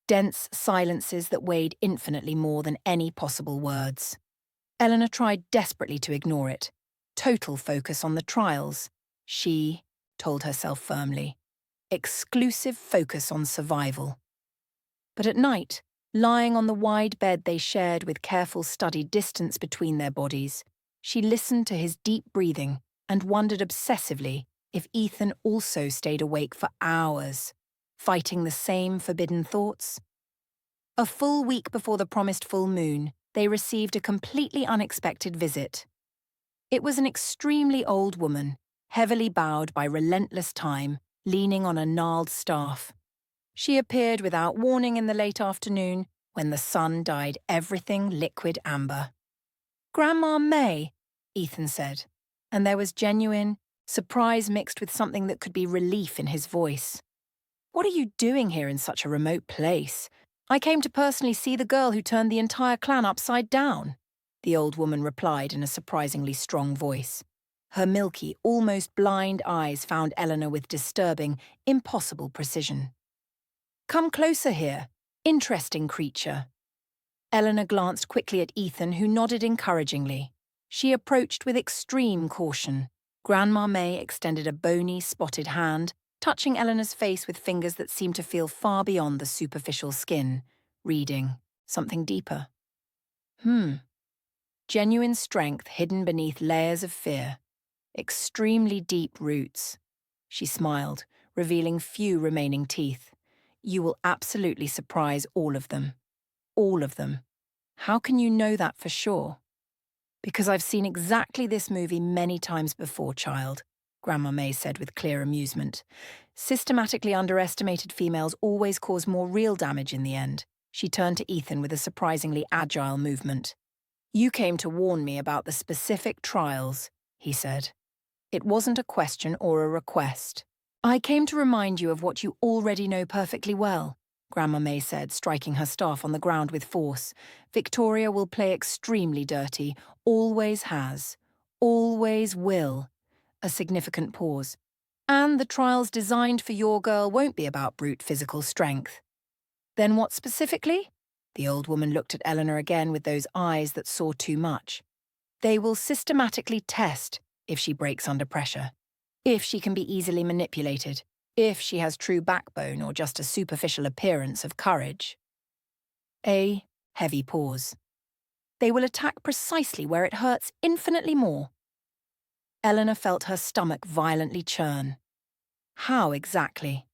Dense silences that weighed infinitely more than any possible words. Eleanor tried desperately to ignore it. Total focus on the trials. She told herself firmly. Exclusive focus on survival. But at night, lying on the wide bed they shared with careful studied distance between their bodies, she listened to his deep breathing and wondered obsessively if Ethan also stayed awake for hours, fighting the same forbidden thoughts. A full week before the promised full moon, they received a completely unexpected visit. It was an extremely old woman, heavily bowed by relentless time, leaning on a gnarled staff. She appeared without warning in the late afternoon, when the sun dyed everything liquid amber. "Grandma May," Ethan said, and there was genuine surprise mixed with something that could be relief in his voice. "What are you doing here in such a remote place? I came to personally see the girl who turned the entire clan upside down," the old woman replied in a surprisingly strong voice. Her milky, almost blind eyes found Eleanor with disturbing, impossible precision. "Come closer here. Interesting creature." Eleanor glanced quickly at Ethan, who nodded encouragingly. She approached with extreme caution. Grandma May extended a bony, spotted hand, touching Eleanor's face with fingers that seemed to feel far beyond the superficial skin, reading something deeper. Genuine strength hidden beneath layers of fear. Extremely deep roots. She smiled, revealing few remaining teeth. "You will absolutely surprise all of them. All of them." "How can you know that for sure?" "Because I've seen exactly this movie many times before, child," Grandma May said with clear amusement. "Systematically underestimated females always cause more real damage in the end." She turned to Ethan with a surprisingly agile movement. "You came to warn me about the specific trials," he said. "It wasn't a question or a request." "I came to remind you of what you already know perfectly well," Grandma May said, striking her staff on the ground with force. "Victoria will play extremely dirty, always has, always will." A significant pause. "And the trials designed for your girl won't be about brute physical strength." "Then what specifically?" The old woman looked at Eleanor again with those eyes that saw too much. "They will systematically test if she breaks under pressure, if she can be easily manipulated, if she has true backbone or just a superficial appearance of courage." A heavy pause. "They will attack precisely where it hurts infinitely more." Eleanor felt her stomach violently churn. "How exactly?"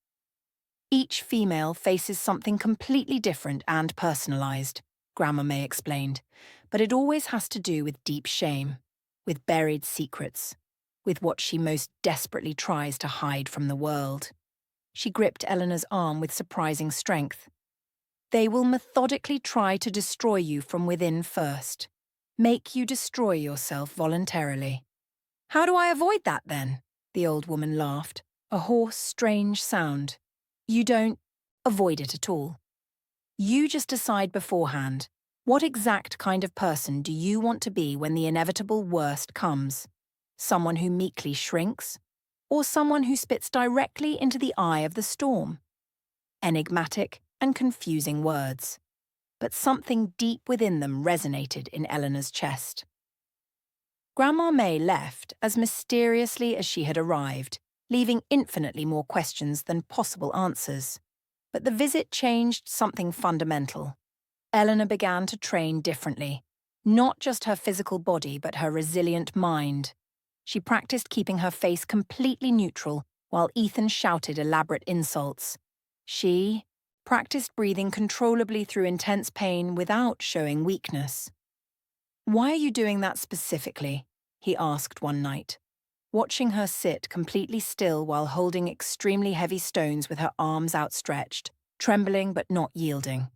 "Each female faces something completely different and personalized," Grandma May explained. "But it always has to do with deep shame, with buried secrets, with what she most desperately tries to hide from the world." She gripped Eleanor's arm with surprising strength. "They will methodically try to destroy you from within first. Make you destroy yourself voluntarily." "How do I avoid that, then?" The old woman laughed, a hoarse, strange sound. "You don't avoid it at all. You just decide beforehand, what exact kind of person do you want to be when the inevitable worst comes? Someone who meekly shrinks? Or someone who spits directly into the eye of the storm?" Enigmatic and confusing words. But something deep within them resonated in Eleanor's chest. Grandma May left as mysteriously as she had arrived, leaving infinitely more questions than possible answers. But the visit changed something fundamental. Eleanor began to train differently. Not just her physical body, but her resilient mind. She practiced keeping her face completely neutral while Ethan shouted elaborate insults. She practiced breathing controllably through intense pain without showing weakness. "Why are you doing that specifically?" he asked one night, watching her sit completely still while holding extremely heavy stones with her arms outstretched, trembling but not yielding.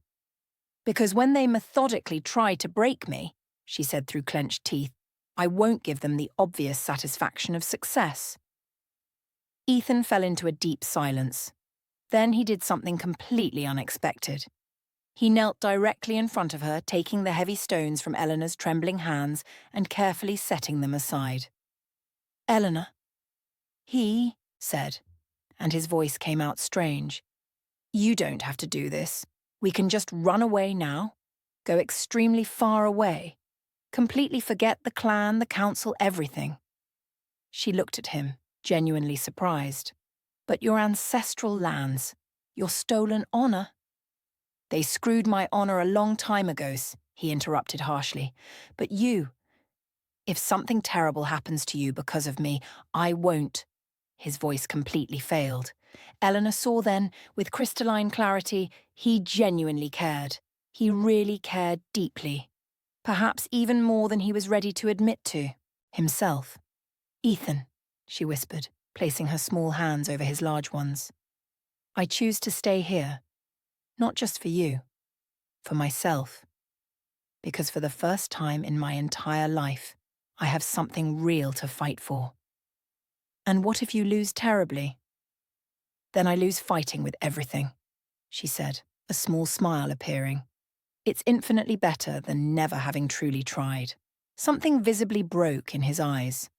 "Because when they methodically try to break me," she said through clenched teeth, "I won't give them the obvious satisfaction of success." Ethan fell into a deep silence. Then he did something completely unexpected. He knelt directly in front of her, taking the heavy stones from Eleanor's trembling hands and carefully setting them aside. "Eleanor," he said, and his voice came out strange. "You don't have to do this. We can just run away now. Go extremely far away. Completely forget the clan, the council, everything." She looked at him, genuinely surprised. "But your ancestral lands, your stolen honor—" "They screwed my honor a long time ago," he interrupted harshly. "But you, if something terrible happens to you because of me, I won't." His voice completely failed. Eleanor saw then, with crystalline clarity, he genuinely cared. He really cared deeply. Perhaps even more than he was ready to admit to. Himself. Ethan, she whispered, placing her small hands over his large ones. I choose to stay here, not just for you, for myself. Because for the first time in my entire life, I have something real to fight for. And what if you lose terribly? Then I lose fighting with everything, she said, a small smile appearing. It's infinitely better than never having truly tried. Something visibly broke in his eyes.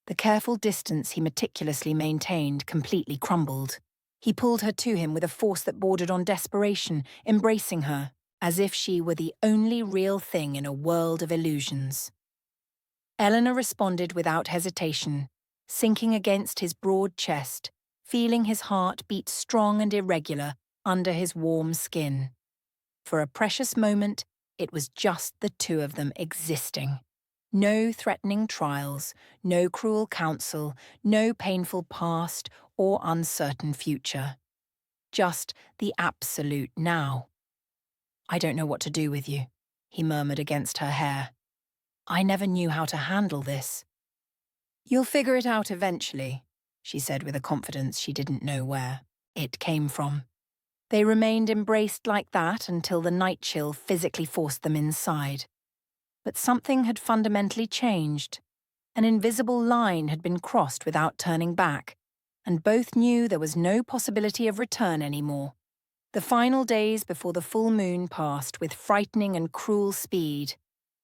The careful distance he meticulously maintained completely crumbled. He pulled her to him with a force that bordered on desperation, embracing her, as if she were the only real thing in a world of illusions. Eleanor responded without hesitation, sinking against his broad chest, feeling his heart beat strong and irregular under his warm skin. For a precious moment, it was just the two of them existing. No threatening trials, no cruel counsel, no painful past or uncertain future. Just the absolute now. I don't know what to do with you, he murmured against her hair. I never knew how to handle this. You'll figure it out eventually, she said with a confidence she didn't know where it came from. They remained embraced like that until the night chill physically forced them inside. But something had fundamentally changed. An invisible line had been crossed without turning back, and both knew there was no possibility of return anymore. The final days before the full moon passed with frightening and cruel speed.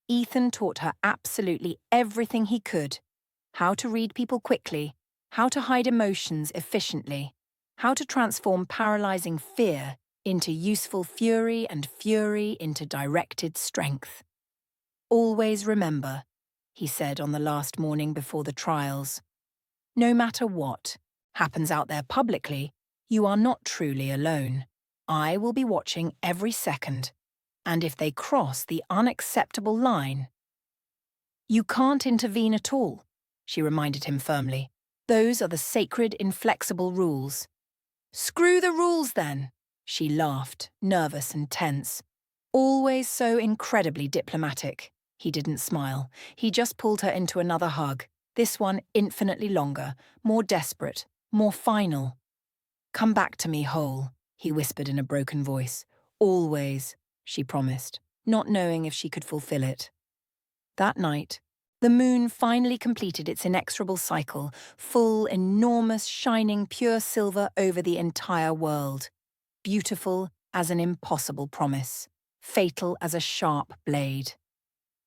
Ethan taught her absolutely everything he could. How to read people quickly, how to hide emotions efficiently, how to transform paralyzing fear into useful fury and fury into directed strength. Always remember, he said on the last morning before the trials, no matter what happens out there publicly, you are not truly alone. I will be watching every second, and if they cross the unacceptable line, you can't intervene at all, she reminded him firmly. Those are the sacred, inflexible rules. Screw the rules, then, she laughed, nervous and tense. Always so incredibly diplomatic. He didn't smile. He just pulled her into another hug, this one infinitely longer, more desperate, more final. Come back to me whole, he whispered in a broken voice. Always, she promised, not knowing if she could fulfill it. That night, the moon finally completed its inexorable cycle, full, enormous, shining pure silver over the entire world. Beautiful as an impossible promise, fatal as a sharp blade.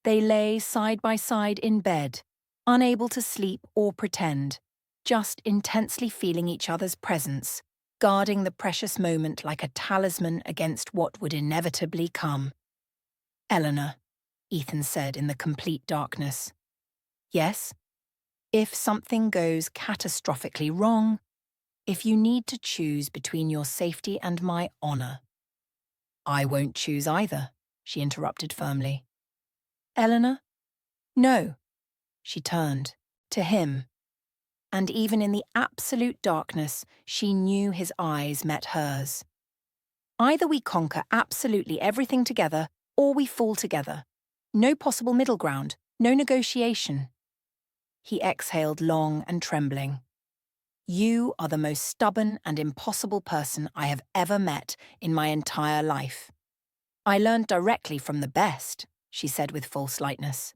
They lay side by side in bed, unable to sleep or pretend, just intensely feeling each other's presence, guarding the precious moment like a talisman against what would inevitably come. Eleanor, Ethan said in the complete darkness. Yes, if something goes catastrophically wrong, if you need to choose between your safety and my honor. I won't choose either, she interrupted firmly. Eleanor? No. She turned, to him. And even in the absolute darkness, she knew his eyes met hers. Either we conquer absolutely everything together, or we fall together. No possible middle ground, no negotiation. He exhaled long and trembling. You are the most stubborn and impossible person I have ever met in my entire life. I learned directly from the best, she said with false lightness.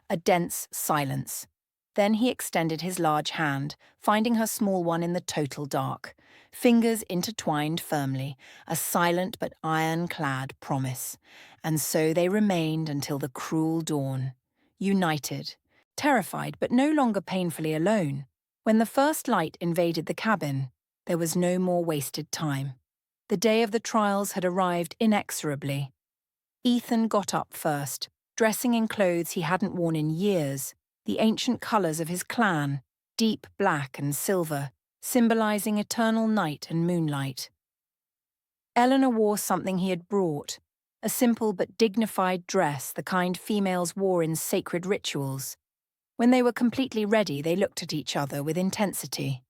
A dense silence. Then he extended his large hand, finding her small one in the total dark. Fingers intertwined firmly, a silent but ironclad promise. And so they remained until the cruel dawn. United, terrified but no longer painfully alone. When the first light invaded the cabin, there was no more wasted time. The day of the trials had arrived inexorably. Ethan got up first, dressing in clothes he hadn't worn in years, the ancient colours of his clan, deep black and silver, symbolising eternal night and moonlight. Eleanor wore something he had brought, a simple but dignified dress the kind females wore in sacred rituals. When they were completely ready, they looked at each other with intensity.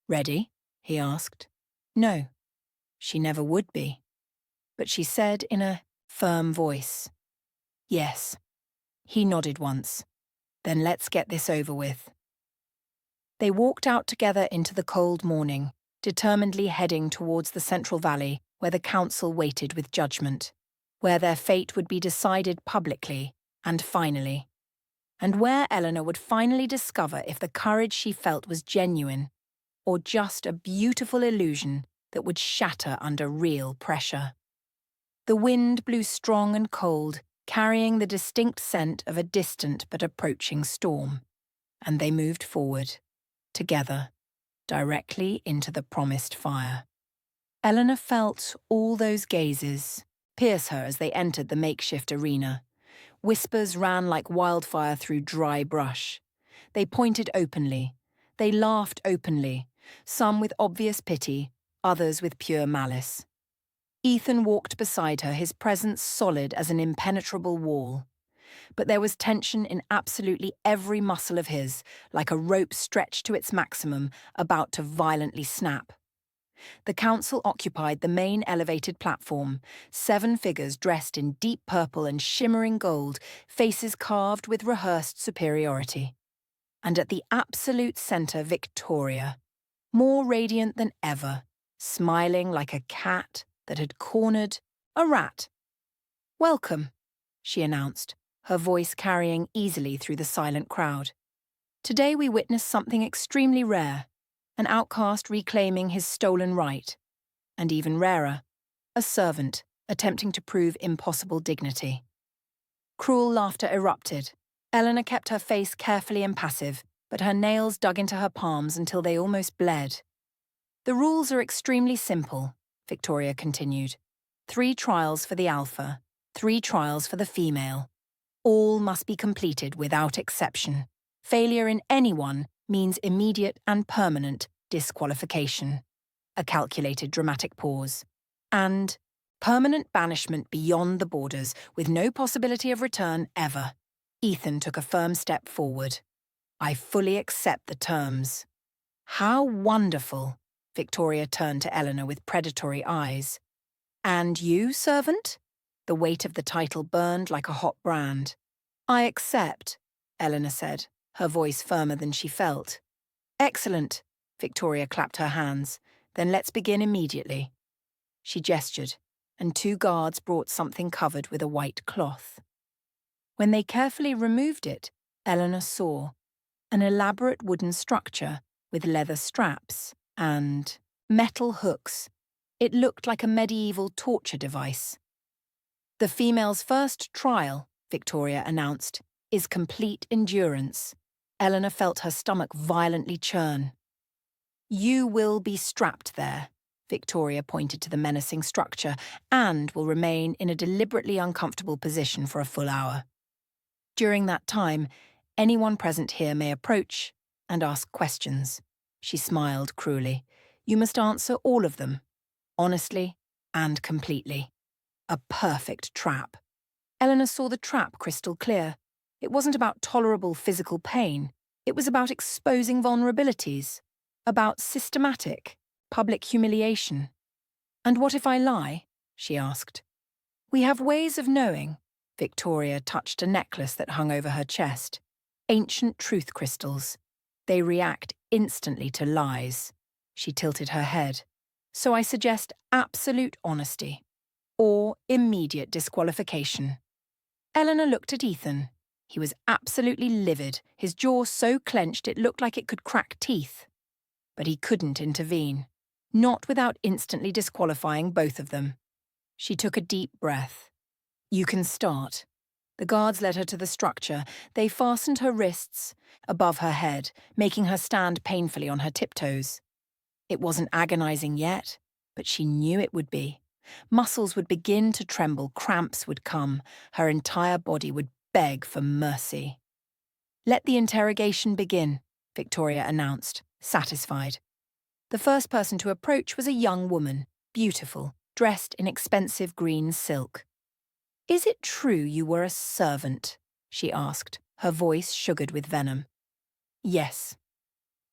Ready? He asked. No, she never would be. But she said in a firm voice. Yes. He nodded once. Then let's get this over with. They walked out together into the cold morning, determinedly heading towards the Central Valley where the council waited with judgment, where their fate would be decided publicly and finally, and where Eleanor would finally discover if the courage she felt was genuine or just a beautiful illusion that would shatter under real pressure. The wind blew strong and cold, carrying the distinct scent of a distant but approaching storm, and they moved forward, together, directly into the promised fire. Eleanor felt all those gazes pierce her as they entered the makeshift arena. Whispers ran like wildfire through dry brush. They pointed openly. They laughed openly, some with obvious pity, others with pure malice. Ethan walked beside her, his presence solid as an impenetrable wall. But there was tension in absolutely every muscle of his, like a rope stretched to its maximum, about to violently snap. The council occupied the main elevated platform, 7 figures dressed in deep purple and shimmering gold, faces carved with rehearsed superiority. And at the absolute centre, Victoria, more radiant than ever, smiling like a cat that had cornered a rat. "Welcome," she announced, her voice carrying easily through the silent crowd. "Today we witness something extremely rare, an outcast reclaiming his stolen right, and even rarer, a servant attempting to prove impossible dignity." Cruel laughter erupted. Eleanor kept her face carefully impassive, but her nails dug into her palms until they almost bled. "The rules are extremely simple," Victoria continued. 3 trials for the alpha, 3 trials for the female. All must be completed without exception. Failure in any one means immediate and permanent disqualification. A calculated dramatic pause. And permanent banishment beyond the borders with no possibility of return ever. Ethan took a firm step forward. "I fully accept the terms." "How wonderful," Victoria turned to Eleanor with predatory eyes. "And you, servant?" The weight of the title burned like a hot brand. "I accept," Eleanor said, her voice firmer than she felt. "Excellent," Victoria clapped her hands. "Then let's begin immediately." She gestured, and 2 guards brought something covered with a white cloth. When they carefully removed it, Eleanor saw an elaborate wooden structure with leather straps and metal hooks. It looked like a medieval torture device. "The female's first trial," Victoria announced, "is complete endurance." Eleanor felt her stomach violently churn. "You will be strapped there," Victoria pointed to the menacing structure, "and will remain in a deliberately uncomfortable position for a full hour. During that time, anyone present here may approach and ask questions." She smiled cruelly. "You must answer all of them, honestly and completely." A perfect trap. Eleanor saw the trap crystal clear. It wasn't about tolerable physical pain. It was about exposing vulnerabilities, about systematic, public humiliation. "And what if I lie?" she asked. "We have ways of knowing." Victoria touched a necklace that hung over her chest. Ancient truth crystals. They react instantly to lies. She tilted her head. "So I suggest absolute honesty, or immediate disqualification." Eleanor looked at Ethan. He was absolutely livid, his jaw so clenched it looked like it could crack teeth. But he couldn't intervene, not without instantly disqualifying both of them. She took a deep breath. "You can start." The guards led her to the structure. They fastened her wrists above her head, making her stand painfully on her tiptoes. It wasn't agonizing yet, but she knew it would be. Muscles would begin to tremble, cramps would come, her entire body would beg for mercy. "Let the interrogation begin," Victoria announced, satisfied. The first person to approach was a young woman, beautiful, dressed in expensive green silk. "Is it true you were a servant?" she asked, her voice sugared with venom. "Yes."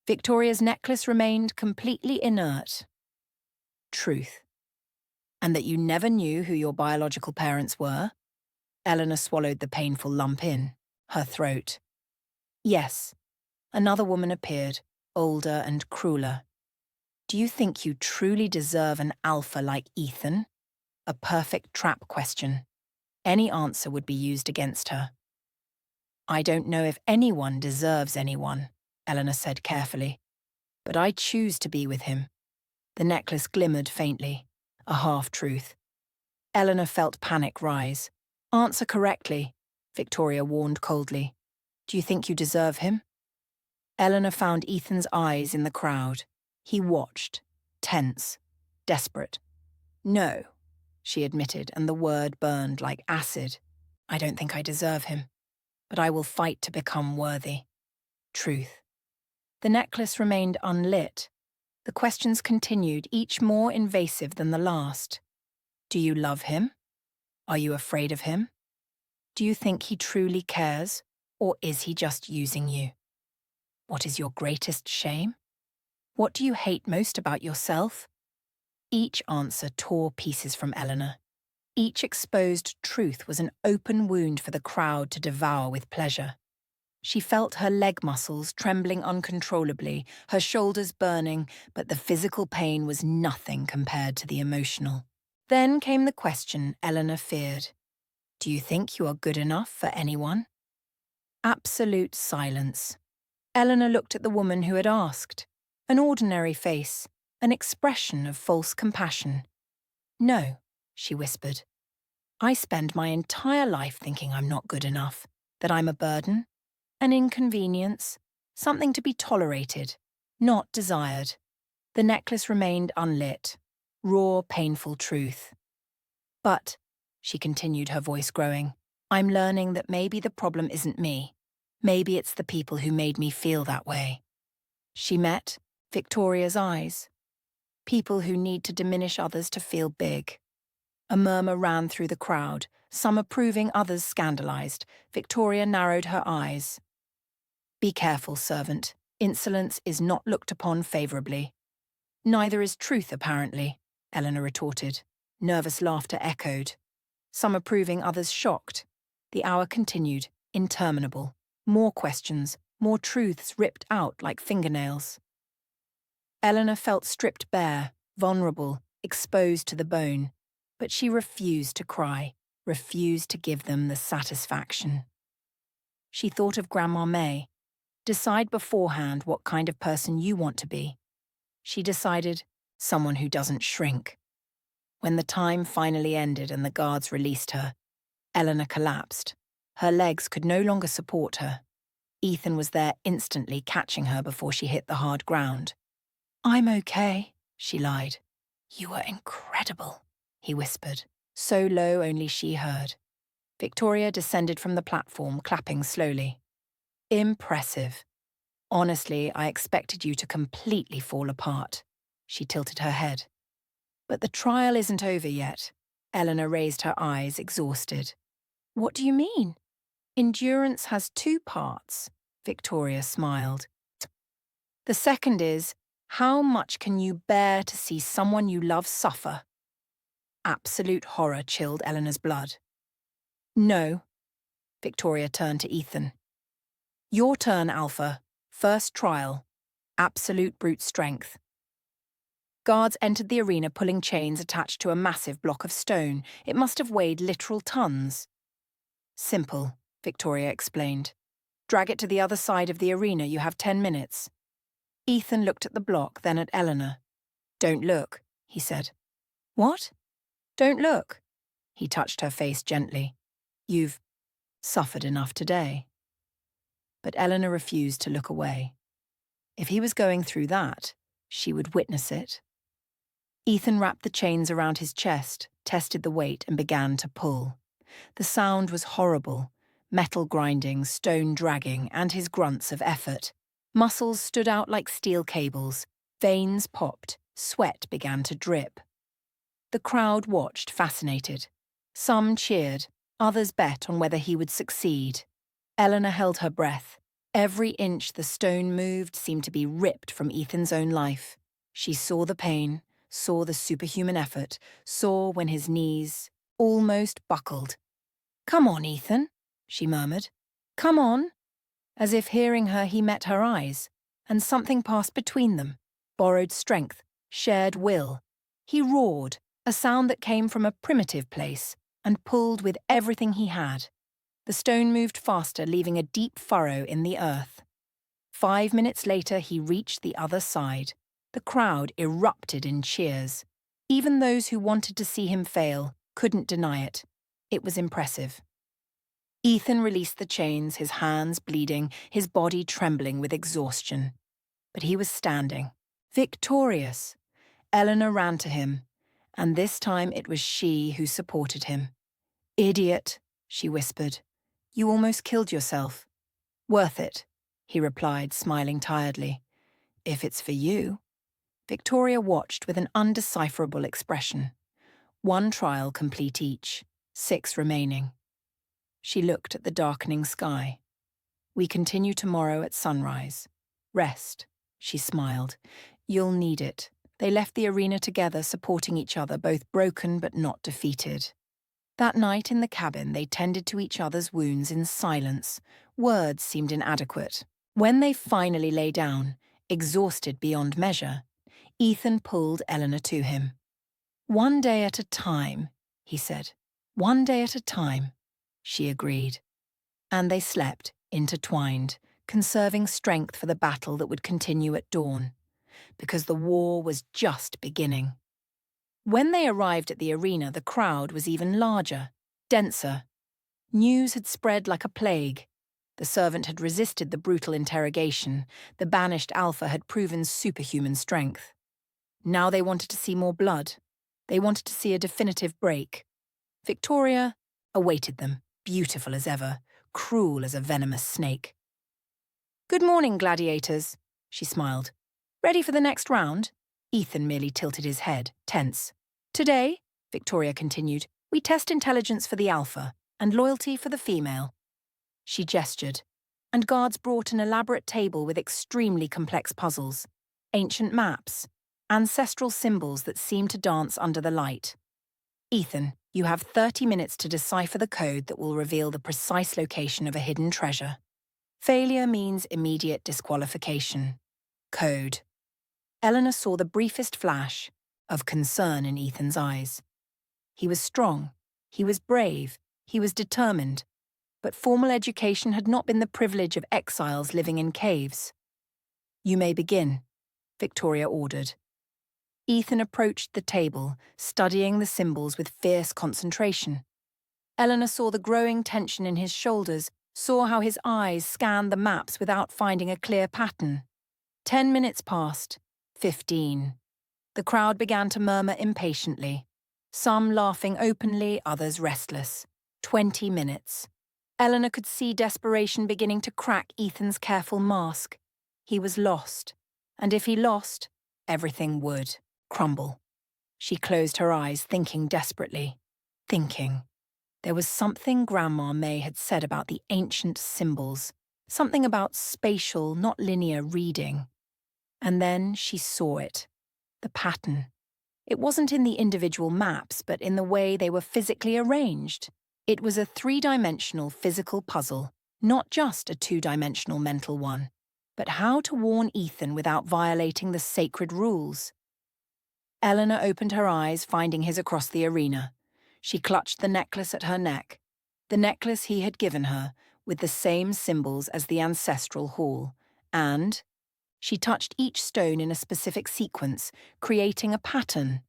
Victoria's necklace remained completely inert. "Truth. And that you never knew who your biological parents were?" Eleanor swallowed the painful lump in her throat. Yes, another woman appeared, older and crueler. Do you think you truly deserve an alpha like Ethan? A perfect trap question. Any answer would be used against her. I don't know if anyone deserves anyone, Eleanor said carefully, but I choose to be with him. The necklace glimmered faintly, a half-truth. Eleanor felt panic rise. Answer correctly, Victoria warned coldly. Do you think you deserve him? Eleanor found Ethan's eyes in the crowd. He watched, tense, desperate. No, she admitted, and the word burned like acid. I don't think I deserve him, but I will fight to become worthy. Truth. The necklace remained unlit. The questions continued, each more invasive than the last. Do you love him? Are you afraid of him? Do you think he truly cares, or is he just using you? What is your greatest shame? What do you hate most about yourself? Each answer tore pieces from Eleanor. Each exposed truth was an open wound for the crowd to devour with pleasure. She felt her leg muscles trembling uncontrollably, her shoulders burning, but the physical pain was nothing compared to the emotional. Then came the question Eleanor feared. Do you think you are good enough for anyone? Absolute silence. Eleanor looked at the woman who had asked. An ordinary face, an expression of false compassion. No, she whispered. I spend my entire life thinking I'm not good enough, that I'm a burden, an inconvenience, something to be tolerated, not desired. The necklace remained unlit, raw, painful truth. But, she continued, her voice growing, I'm learning that maybe the problem isn't me. Maybe it's the people who made me feel that way. She met Victoria's eyes. People who need to diminish others to feel big. A murmur ran through the crowd, some approving, others scandalized. Victoria narrowed her eyes. Be careful, servant. Insolence is not looked upon favorably. Neither is truth, apparently, Eleanor retorted. Nervous laughter echoed. Some approving, others shocked. The hour continued, interminable. More questions, more truths ripped out like fingernails. Eleanor felt stripped bare, vulnerable, exposed to the bone, but she refused to cry, refused to give them the satisfaction. She thought of Grandma May. Decide beforehand what kind of person you want to be. She decided, someone who doesn't shrink. When the time finally ended and the guards released her, Eleanor collapsed. Her legs could no longer support her. Ethan was there instantly, catching her before she hit the hard ground. I'm okay, she lied. You were incredible, he whispered, so low only she heard. Victoria descended from the platform, clapping slowly. Impressive. Honestly, I expected you to completely fall apart. She tilted her head. But the trial isn't over yet. Eleanor raised her eyes, exhausted. What do you mean? Endurance has two parts, Victoria smiled. The second is, how much can you bear to see someone you love suffer? Absolute horror chilled Eleanor's blood. No. Victoria turned to Ethan. Your turn, Alpha. First trial. Absolute brute strength. Guards entered the arena pulling chains attached to a massive block of stone. It must have weighed literal tons. Simple, Victoria explained. Drag it to the other side of the arena. You have 10 minutes. Ethan looked at the block, then at Eleanor. Don't look, he said. What? Don't look. He touched her face gently. You've suffered enough today. But Eleanor refused to look away. If he was going through that, she would witness it. Ethan wrapped the chains around his chest, tested the weight, and began to pull. The sound was horrible. Metal grinding, stone dragging, and his grunts of effort. Muscles stood out like steel cables. Veins popped. Sweat began to drip. The crowd watched, fascinated. Some cheered. Others bet on whether he would succeed. Eleanor held her breath. Every inch the stone moved seemed to be ripped from Ethan's own life. She saw the pain, saw the superhuman effort, saw when his knees almost buckled. Come on, Ethan, she murmured. Come on. As if hearing her, he met her eyes, and something passed between them, borrowed strength, shared will. He roared, a sound that came from a primitive place, and pulled with everything he had. The stone moved faster, leaving a deep furrow in the earth. 5 minutes later, he reached the other side. The crowd erupted in cheers. Even those who wanted to see him fail couldn't deny it. It was impressive. Ethan released the chains, his hands bleeding, his body trembling with exhaustion. But he was standing, victorious. Eleanor ran to him, and this time it was she who supported him. "Idiot," she whispered. "You almost killed yourself." "Worth it," he replied, smiling tiredly. "If it's for you." Victoria watched with an undecipherable expression. 1 trial complete each, 6 remaining. She looked at the darkening sky. "We continue tomorrow at sunrise. Rest," she smiled. "You'll need it." They left the arena together, supporting each other, both broken but not defeated. That night in the cabin, they tended to each other's wounds in silence. Words seemed inadequate. When they finally lay down, exhausted beyond measure, Ethan pulled Eleanor to him. "One day at a time," he said. "One day at a time," she agreed. And they slept, intertwined, conserving strength for the battle that would continue at dawn. Because the war was just beginning. When they arrived at the arena, the crowd was even larger, denser. News had spread like a plague. The servant had resisted the brutal interrogation. The banished alpha had proven superhuman strength. Now they wanted to see more blood. They wanted to see a definitive break. Victoria awaited them, beautiful as ever, cruel as a venomous snake. "Good morning, gladiators," she smiled. "Ready for the next round?" Ethan merely tilted his head, tense. "Today," Victoria continued, "we test intelligence for the alpha and loyalty for the female." She gestured, and guards brought an elaborate table with extremely complex puzzles, ancient maps, ancestral symbols that seemed to dance under the light. "Ethan, you have 30 minutes to decipher the code that will reveal the precise location of a hidden treasure. Failure means immediate disqualification. Code." Eleanor saw the briefest flash of concern in Ethan's eyes. He was strong, he was brave, he was determined, but formal education had not been the privilege of exiles living in caves. "You may begin," Victoria ordered. Ethan approached the table, studying the symbols with fierce concentration. Eleanor saw the growing tension in his shoulders, saw how his eyes scanned the maps without finding a clear pattern. 10 minutes passed. 15. The crowd began to murmur impatiently, some laughing openly, others restless. 20 minutes. Eleanor could see desperation beginning to crack Ethan's careful mask. He was lost, and if he lost, everything would crumble. She closed her eyes, thinking desperately. Thinking. There was something Grandma May had said about the ancient symbols, something about spatial, not linear reading. And then she saw it. The pattern. It wasn't in the individual maps, but in the way they were physically arranged. It was a 3-dimensional physical puzzle, not just a 2-dimensional mental one. But how to warn Ethan without violating the sacred rules? Eleanor opened her eyes, finding his across the arena. She clutched the necklace at her neck, the necklace he had given her, with the same symbols as the ancestral hall, and she touched each stone in a specific sequence, creating a pattern.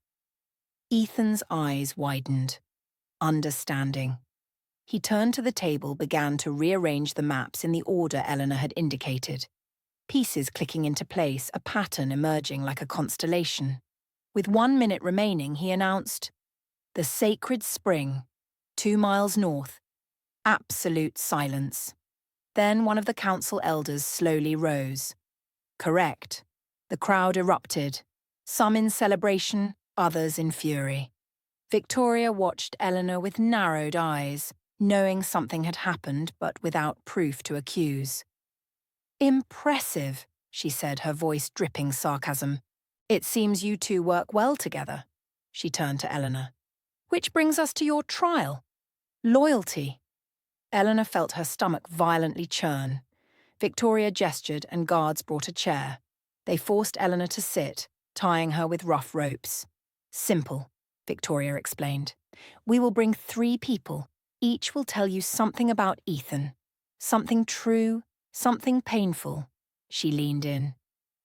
Ethan's eyes widened. Understanding. He turned to the table, began to rearrange the maps in the order Eleanor had indicated. Pieces clicking into place, a pattern emerging like a constellation. With 1 minute remaining, he announced, "The Sacred Spring, 2 miles north. Absolute silence." Then one of the council elders slowly rose. "Correct." The crowd erupted, some in celebration, others in fury. Victoria watched Eleanor with narrowed eyes, knowing something had happened but without proof to accuse. "Impressive," she said, her voice dripping sarcasm. "It seems you two work well together." She turned to Eleanor. "Which brings us to your trial. Loyalty." Eleanor felt her stomach violently churn. Victoria gestured and guards brought a chair. They forced Eleanor to sit, tying her with rough ropes. Simple, Victoria explained. We will bring 3 people. Each will tell you something about Ethan. Something true, something painful. She leaned in.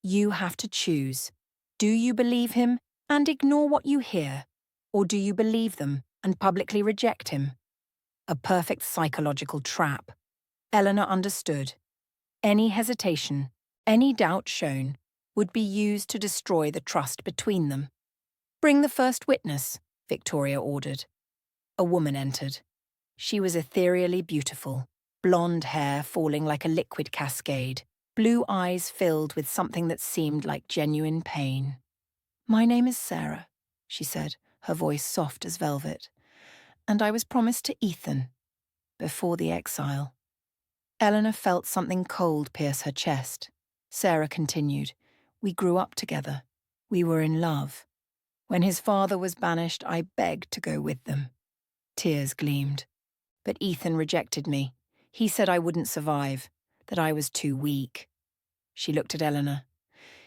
You have to choose. Do you believe him and ignore what you hear? Or do you believe them and publicly reject him? A perfect psychological trap. Eleanor understood. Any hesitation, any doubt shown, would be used to destroy the trust between them. Bring the first witness, Victoria ordered. A woman entered. She was ethereally beautiful, blonde hair falling like a liquid cascade, blue eyes filled with something that seemed like genuine pain. My name is Sarah, she said, her voice soft as velvet. And I was promised to Ethan, before the exile. Eleanor felt something cold pierce her chest. Sarah continued, We grew up together. We were in love. When his father was banished, I begged to go with them. Tears gleamed. But Ethan rejected me. He said I wouldn't survive, that I was too weak. She looked at Eleanor.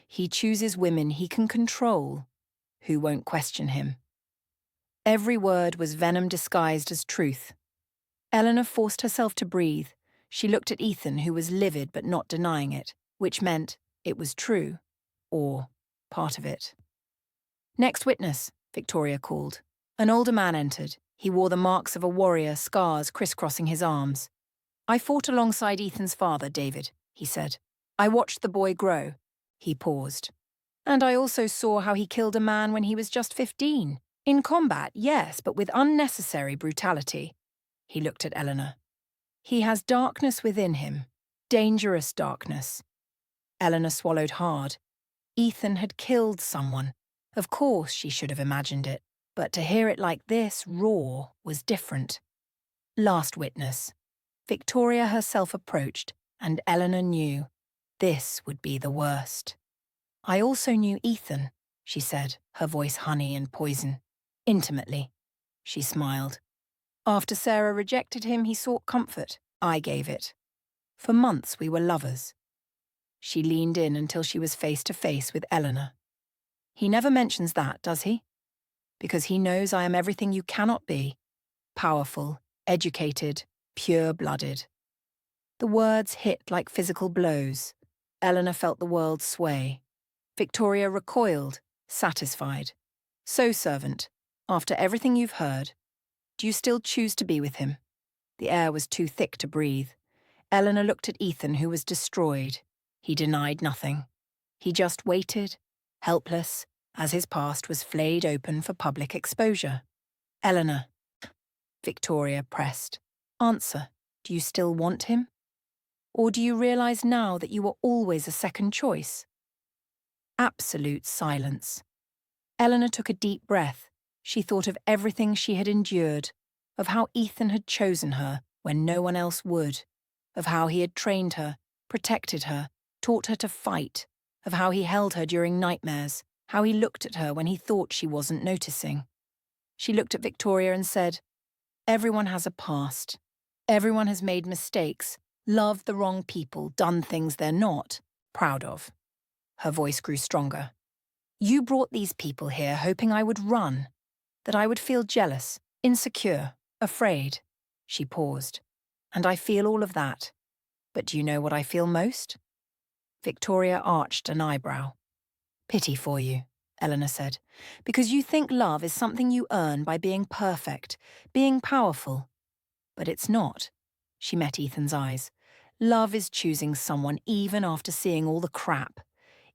He chooses women he can control, who won't question him. Every word was venom disguised as truth. Eleanor forced herself to breathe. She looked at Ethan, who was livid but not denying it, which meant it was true, or part of it. Next witness, Victoria called. An older man entered. He wore the marks of a warrior, scars crisscrossing his arms. I fought alongside Ethan's father, David, he said. I watched the boy grow. He paused. And I also saw how he killed a man when he was just 15. In combat, yes, but with unnecessary brutality. He looked at Eleanor. He has darkness within him, dangerous darkness. Eleanor swallowed hard. Ethan had killed someone. Of course she should have imagined it, but to hear it like this, raw, was different. Last witness. Victoria herself approached, and Eleanor knew this would be the worst. I also knew Ethan, she said, her voice honey and poison. Intimately. She smiled. After Sarah rejected him, he sought comfort. I gave it. For months we were lovers. She leaned in until she was face to face with Eleanor. He never mentions that, does he? Because he knows I am everything you cannot be. Powerful, educated, pure-blooded. The words hit like physical blows. Eleanor felt the world sway. Victoria recoiled, satisfied. So, servant, after everything you've heard, do you still choose to be with him? The air was too thick to breathe. Eleanor looked at Ethan, who was destroyed. He denied nothing. He just waited, helpless, as his past was flayed open for public exposure. Eleanor. Victoria pressed. Answer, do you still want him? Or do you realize now that you were always a second choice? Absolute silence. Eleanor took a deep breath. She thought of everything she had endured, of how Ethan had chosen her when no one else would, of how he had trained her, protected her, taught her to fight, of how he held her during nightmares, how he looked at her when he thought she wasn't noticing. She looked at Victoria and said, Everyone has a past. Everyone has made mistakes, loved the wrong people, done things they're not proud of. Her voice grew stronger. You brought these people here hoping I would run, that I would feel jealous, insecure, afraid. She paused. And I feel all of that. But do you know what I feel most? Victoria arched an eyebrow. Pity for you, Eleanor said, because you think love is something you earn by being perfect, being powerful. But it's not. She met Ethan's eyes. Love is choosing someone even after seeing all the crap.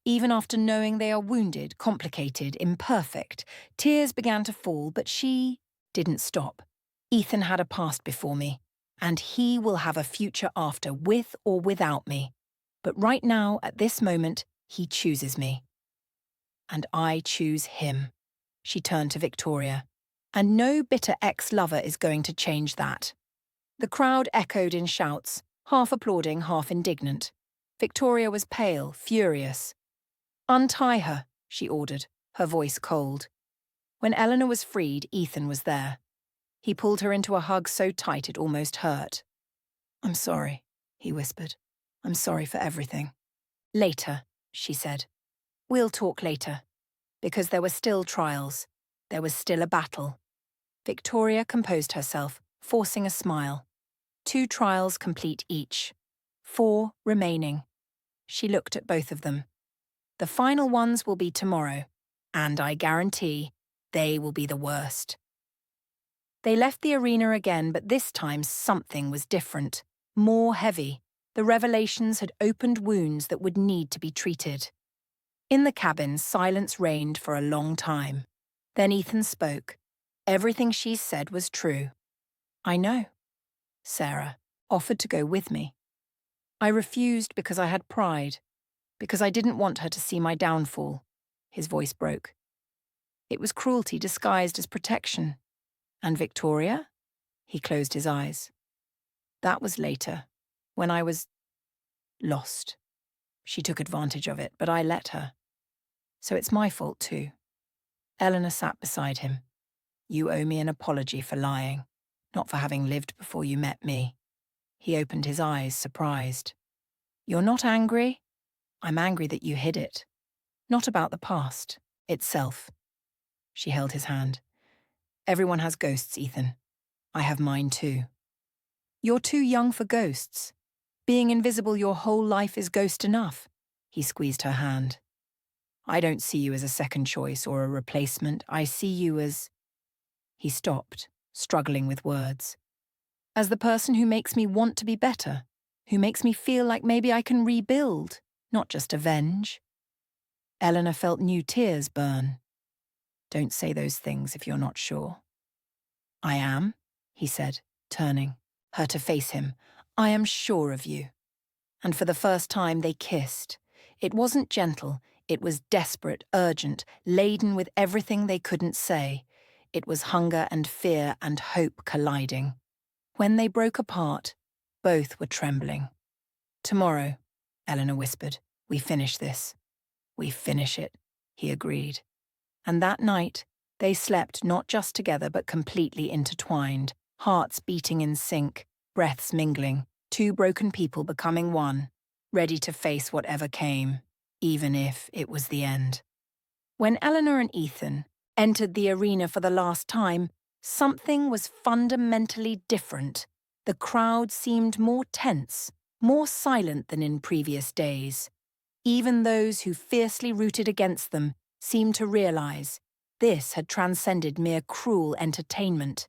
Even after knowing they are wounded, complicated, imperfect. Tears began to fall, but she didn't stop. Ethan had a past before me, and he will have a future after, with or without me. But right now, at this moment, he chooses me. And I choose him. She turned to Victoria. And no bitter ex-lover is going to change that. The crowd echoed in shouts, half applauding, half indignant. Victoria was pale, furious. Untie her, she ordered, her voice cold. When Eleanor was freed, Ethan was there. He pulled her into a hug so tight it almost hurt. I'm sorry, he whispered. I'm sorry for everything. Later, she said. We'll talk later. Because there were still trials. There was still a battle. Victoria composed herself, forcing a smile. 2 trials complete each. 4 remaining. She looked at both of them. The final ones will be tomorrow, and I guarantee they will be the worst. They left the arena again, but this time something was different, more heavy. The revelations had opened wounds that would need to be treated. In the cabin, silence reigned for a long time. Then Ethan spoke. Everything she said was true. I know. Sarah offered to go with me. I refused because I had pride, because I didn't want her to see my downfall. His voice broke. It was cruelty disguised as protection. And Victoria? He closed his eyes. That was later, when I was lost. She took advantage of it, but I let her. So it's my fault too. Eleanor sat beside him. You owe me an apology for lying, not for having lived before you met me. He opened his eyes, surprised. You're not angry? I'm angry that you hid it. Not about the past, itself. She held his hand. Everyone has ghosts, Ethan. I have mine too. You're too young for ghosts. Being invisible your whole life is ghost enough. He squeezed her hand. I don't see you as a second choice or a replacement. I see you as... He stopped, struggling with words. As the person who makes me want to be better, who makes me feel like maybe I can rebuild, not just avenge. Eleanor felt new tears burn. Don't say those things if you're not sure. I am, he said, turning, her to face him. I am sure of you. And for the first time they kissed. It wasn't gentle, it was desperate, urgent, laden with everything they couldn't say. It was hunger and fear and hope colliding. When they broke apart, both were trembling. Tomorrow, Eleanor whispered, we finish this. We finish it, he agreed. And that night, they slept not just together but completely intertwined, hearts beating in sync, breaths mingling, 2 broken people becoming one, ready to face whatever came, even if it was the end. When Eleanor and Ethan entered the arena for the last time, something was fundamentally different. The crowd seemed more tense, more silent than in previous days. Even those who fiercely rooted against them seemed to realize this had transcended mere cruel entertainment.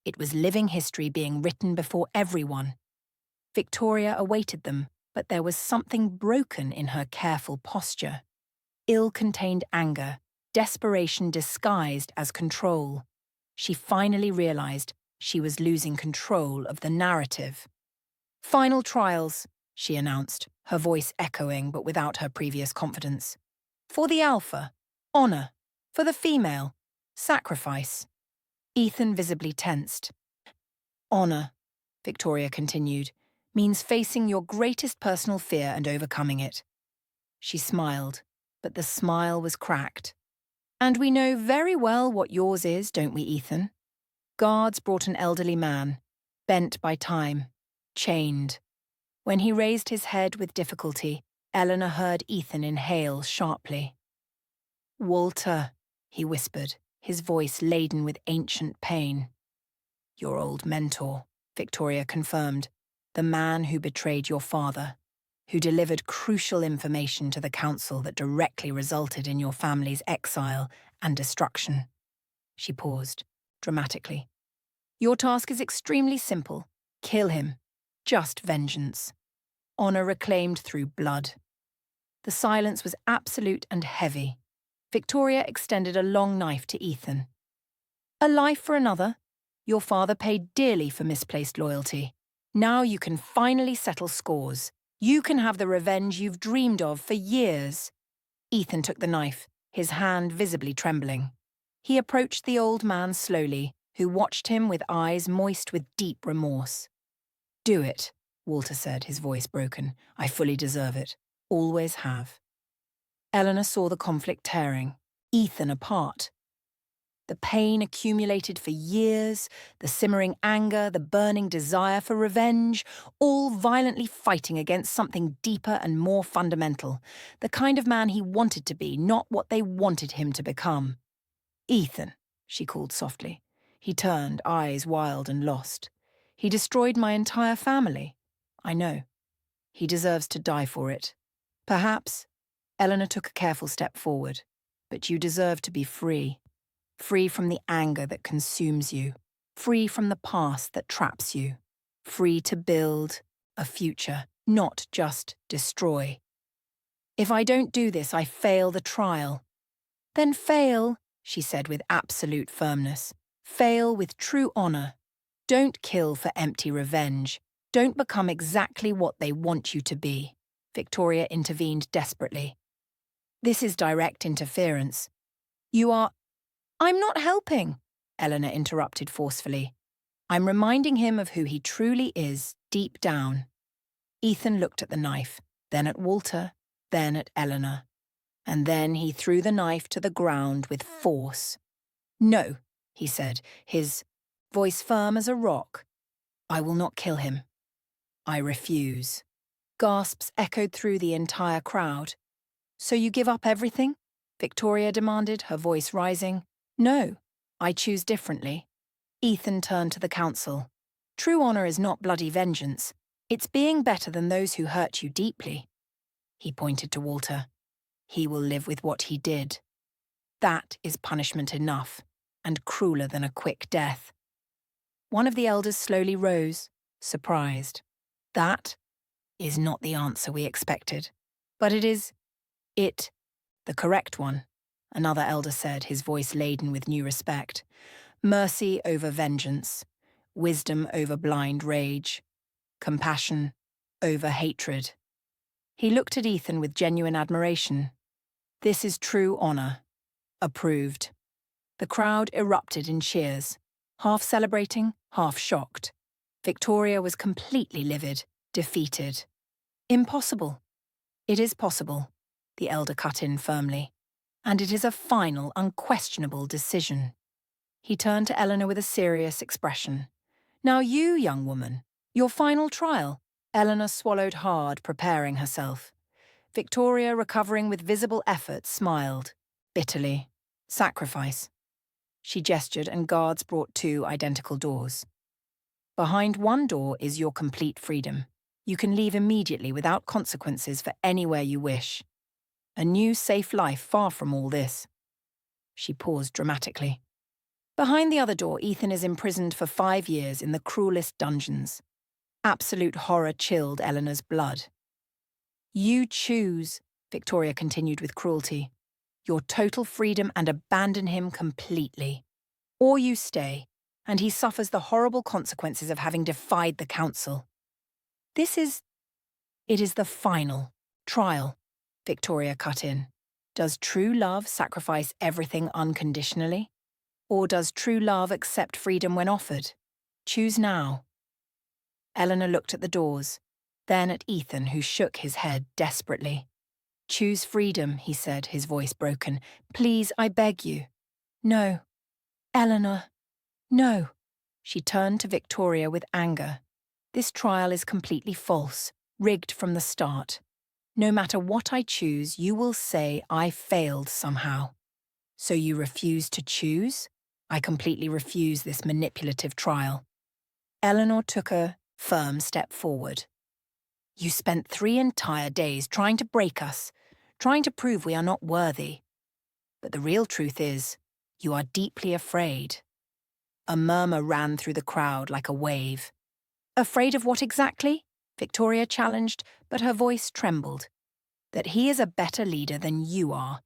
It was living history being written before everyone. Victoria awaited them, but there was something broken in her careful posture. Ill-contained anger, desperation disguised as control. She finally realized she was losing control of the narrative. Final trials, she announced, her voice echoing but without her previous confidence. For the alpha, honor. For the female, sacrifice. Ethan visibly tensed. Honor, Victoria continued, means facing your greatest personal fear and overcoming it. She smiled, but the smile was cracked. And we know very well what yours is, don't we, Ethan? Guards brought an elderly man, bent by time, chained. When he raised his head with difficulty, Eleanor heard Ethan inhale sharply. Walter, he whispered, his voice laden with ancient pain. Your old mentor, Victoria confirmed, the man who betrayed your father, who delivered crucial information to the council that directly resulted in your family's exile and destruction. She paused, dramatically. Your task is extremely simple. Kill him. Just vengeance. Honor reclaimed through blood. The silence was absolute and heavy. Victoria extended a long knife to Ethan. A life for another. Your father paid dearly for misplaced loyalty. Now you can finally settle scores. You can have the revenge you've dreamed of for years. Ethan took the knife, his hand visibly trembling. He approached the old man slowly, who watched him with eyes moist with deep remorse. Do it, Walter said, his voice broken. I fully deserve it. Always have. Eleanor saw the conflict tearing, Ethan apart. The pain accumulated for years, the simmering anger, the burning desire for revenge, all violently fighting against something deeper and more fundamental, the kind of man he wanted to be, not what they wanted him to become. "Ethan," she called softly. He turned, eyes wild and lost. "He destroyed my entire family. I know. He deserves to die for it. Perhaps," Eleanor took a careful step forward, "but you deserve to be free. Free from the anger that consumes you. Free from the past that traps you. Free to build a future, not just destroy. If I don't do this, I fail the trial." "Then fail," she said with absolute firmness. "Fail with true honor. Don't kill for empty revenge. Don't become exactly what they want you to be." Victoria intervened desperately. "This is direct interference. You are—" "I'm not helping," Eleanor interrupted forcefully. "I'm reminding him of who he truly is, deep down." Ethan looked at the knife, then at Walter, then at Eleanor. And then he threw the knife to the ground with force. "No," he said, his voice firm as a rock. "I will not kill him. I refuse." Gasps echoed through the entire crowd. "So you give up everything?" Victoria demanded, her voice rising. "No, I choose differently." Ethan turned to the council. "True honor is not bloody vengeance. It's being better than those who hurt you deeply." He pointed to Walter. "He will live with what he did. That is punishment enough, and crueler than a quick death." One of the elders slowly rose, surprised. "That is not the answer we expected. But it is, the correct one," another elder said, his voice laden with new respect. "Mercy over vengeance, wisdom over blind rage, compassion over hatred." He looked at Ethan with genuine admiration. "This is true honor. Approved." The crowd erupted in cheers, half celebrating, half shocked. Victoria was completely livid, defeated. "Impossible." "It is possible," the elder cut in firmly. "And it is a final, unquestionable decision." He turned to Eleanor with a serious expression. "Now you, young woman, your final trial." Eleanor swallowed hard, preparing herself. Victoria, recovering with visible effort, smiled, bitterly. "Sacrifice." She gestured, and guards brought 2 identical doors. "Behind one door is your complete freedom. You can leave immediately without consequences for anywhere you wish. A new, safe life far from all this." She paused dramatically. "Behind the other door, Ethan is imprisoned for 5 years in the cruelest dungeons." Absolute horror chilled Eleanor's blood. "You choose," Victoria continued with cruelty, "your total freedom and abandon him completely. Or you stay, and he suffers the horrible consequences of having defied the council." It is the final trial," Victoria cut in. "Does true love sacrifice everything unconditionally? Or does true love accept freedom when offered? Choose now." Eleanor looked at the doors, then at Ethan, who shook his head desperately. "Choose freedom," he said, his voice broken. "Please, I beg you." "No. Eleanor, no." She turned to Victoria with anger. "This trial is completely false, rigged from the start. No matter what I choose, you will say I failed somehow. So you refuse to choose? I completely refuse this manipulative trial." Eleanor took a firm step forward. "You spent 3 entire days trying to break us, trying to prove we are not worthy. But the real truth is, you are deeply afraid." A murmur ran through the crowd like a wave. "Afraid of what exactly?" Victoria challenged, but her voice trembled. "That he is a better leader than you are.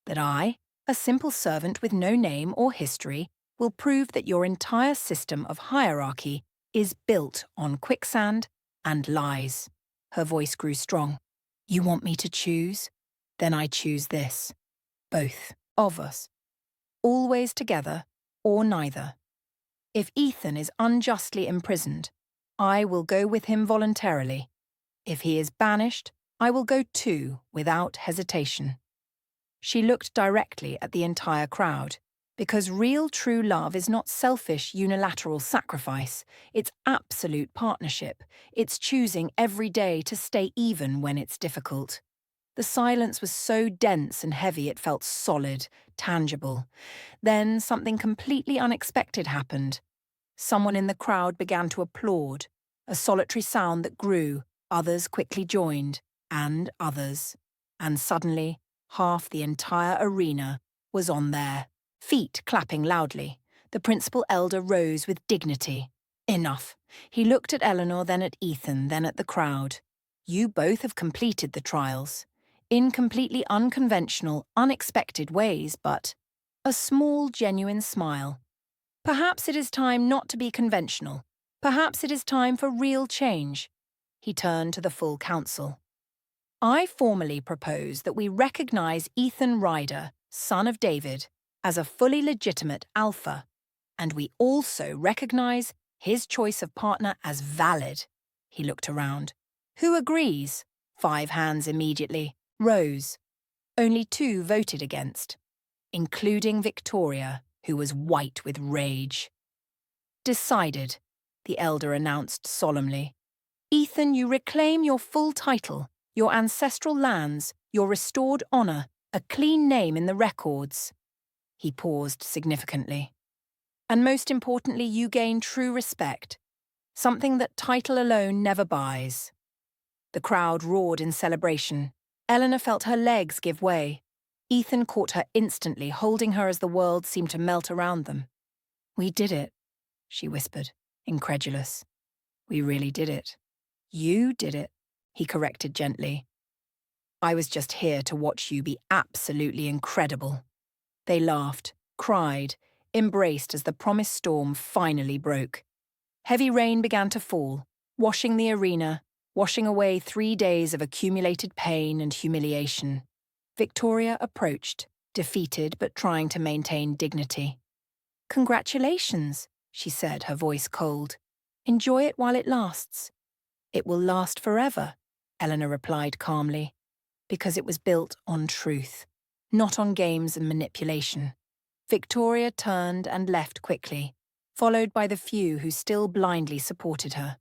That I, a simple servant with no name or history, will prove that your entire system of hierarchy is built on quicksand and lies." Her voice grew strong. "You want me to choose? Then I choose this. Both of us. Always together or neither. If Ethan is unjustly imprisoned, I will go with him voluntarily. If he is banished, I will go too, without hesitation." She looked directly at the entire crowd. Because real true love is not selfish unilateral sacrifice, it's absolute partnership. It's choosing every day to stay even when it's difficult. The silence was so dense and heavy it felt solid, tangible. Then something completely unexpected happened. Someone in the crowd began to applaud, a solitary sound that grew, others quickly joined, and others. And suddenly, half the entire arena was on their feet clapping loudly. The principal elder rose with dignity. Enough. He looked at Eleanor, then at Ethan, then at the crowd. You both have completed the trials. In completely unconventional, unexpected ways, but a small, genuine smile. Perhaps it is time not to be conventional. Perhaps it is time for real change. He turned to the full council. I formally propose that we recognize Ethan Ryder, son of David, as a fully legitimate alpha, and we also recognize his choice of partner as valid. He looked around. Who agrees? 5 hands immediately rose. Only 2 voted against, including Victoria, who was white with rage. Decided, the elder announced solemnly. Ethan, you reclaim your full title, your ancestral lands, your restored honor, a clean name in the records. He paused significantly. And most importantly, you gain true respect, something that title alone never buys. The crowd roared in celebration. Eleanor felt her legs give way. Ethan caught her instantly, holding her as the world seemed to melt around them. We did it, she whispered, incredulous. We really did it. You did it, he corrected gently. I was just here to watch you be absolutely incredible. They laughed, cried, embraced as the promised storm finally broke. Heavy rain began to fall, washing the arena, washing away 3 days of accumulated pain and humiliation. Victoria approached, defeated but trying to maintain dignity. Congratulations, she said, her voice cold. Enjoy it while it lasts. It will last forever, Eleanor replied calmly, because it was built on truth, not on games and manipulation. Victoria turned and left quickly, followed by the few who still blindly supported her.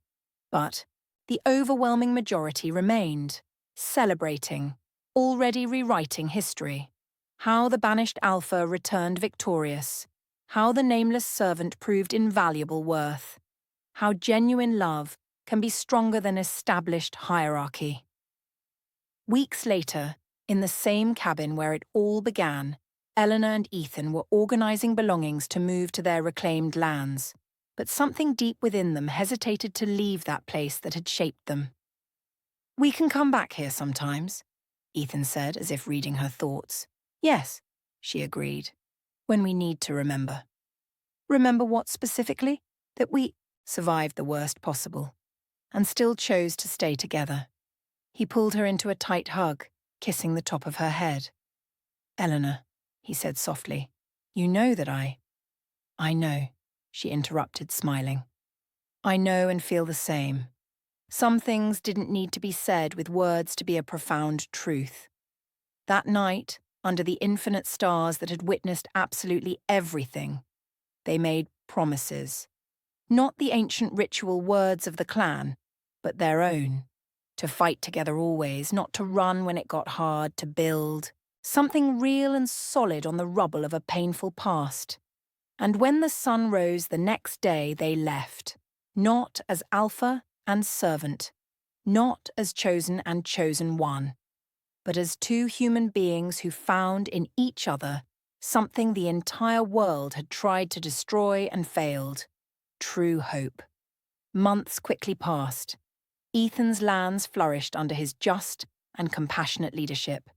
But the overwhelming majority remained, celebrating, already rewriting history. How the banished Alpha returned victorious. How the nameless servant proved invaluable worth. How genuine love can be stronger than established hierarchy. Weeks later, in the same cabin where it all began, Eleanor and Ethan were organizing belongings to move to their reclaimed lands, but something deep within them hesitated to leave that place that had shaped them. We can come back here sometimes, Ethan said, as if reading her thoughts. Yes, she agreed, when we need to remember. Remember what specifically? That we survived the worst possible, and still chose to stay together. He pulled her into a tight hug, kissing the top of her head. Eleanor, he said softly, you know that I know, she interrupted, smiling. I know and feel the same. Some things didn't need to be said with words to be a profound truth. That night, under the infinite stars that had witnessed absolutely everything, they made promises. Not the ancient ritual words of the clan, but their own. To fight together always, not to run when it got hard, to build. Something real and solid on the rubble of a painful past. And when the sun rose the next day, they left. Not as alpha and servant. Not as chosen and chosen one. But as 2 human beings who found in each other something the entire world had tried to destroy and failed. True hope. Months quickly passed. Ethan's lands flourished under his just and compassionate leadership.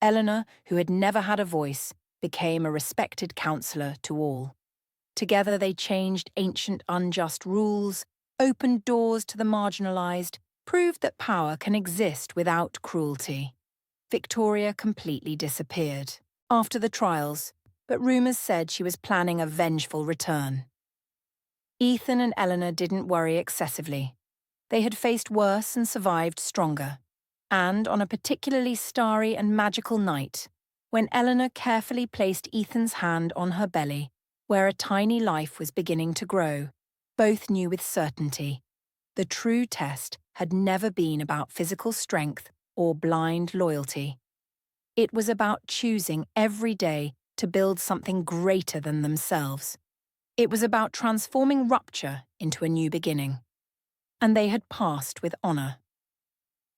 Eleanor, who had never had a voice, became a respected counselor to all. Together they changed ancient unjust rules, opened doors to the marginalized, proved that power can exist without cruelty. Victoria completely disappeared after the trials, but rumors said she was planning a vengeful return. Ethan and Eleanor didn't worry excessively. They had faced worse and survived stronger. And on a particularly starry and magical night, When Eleanor carefully placed Ethan's hand on her belly, where a tiny life was beginning to grow, both knew with certainty the true test had never been about physical strength or blind loyalty. It was about choosing every day to build something greater than themselves. It was about transforming rupture into a new beginning. And they had passed with honor.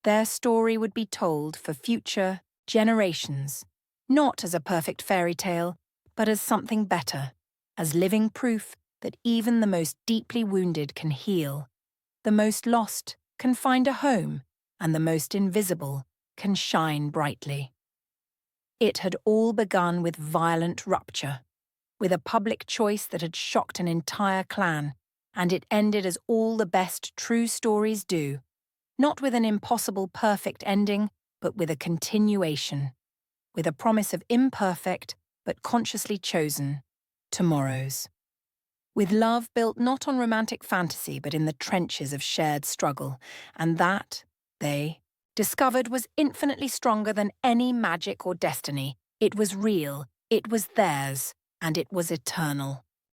Their story would be told for future generations, not as a perfect fairy tale, but as something better, as living proof that even the most deeply wounded can heal, the most lost can find a home, and the most invisible can shine brightly. It had all begun with violent rupture, with a public choice that had shocked an entire clan, and it ended as all the best true stories do, not with an impossible perfect ending, but with a continuation, with a promise of imperfect, but consciously chosen, tomorrows. With love built not on romantic fantasy, but in the trenches of shared struggle, and that, they discovered, was infinitely stronger than any magic or destiny. It was real, it was theirs, and it was eternal.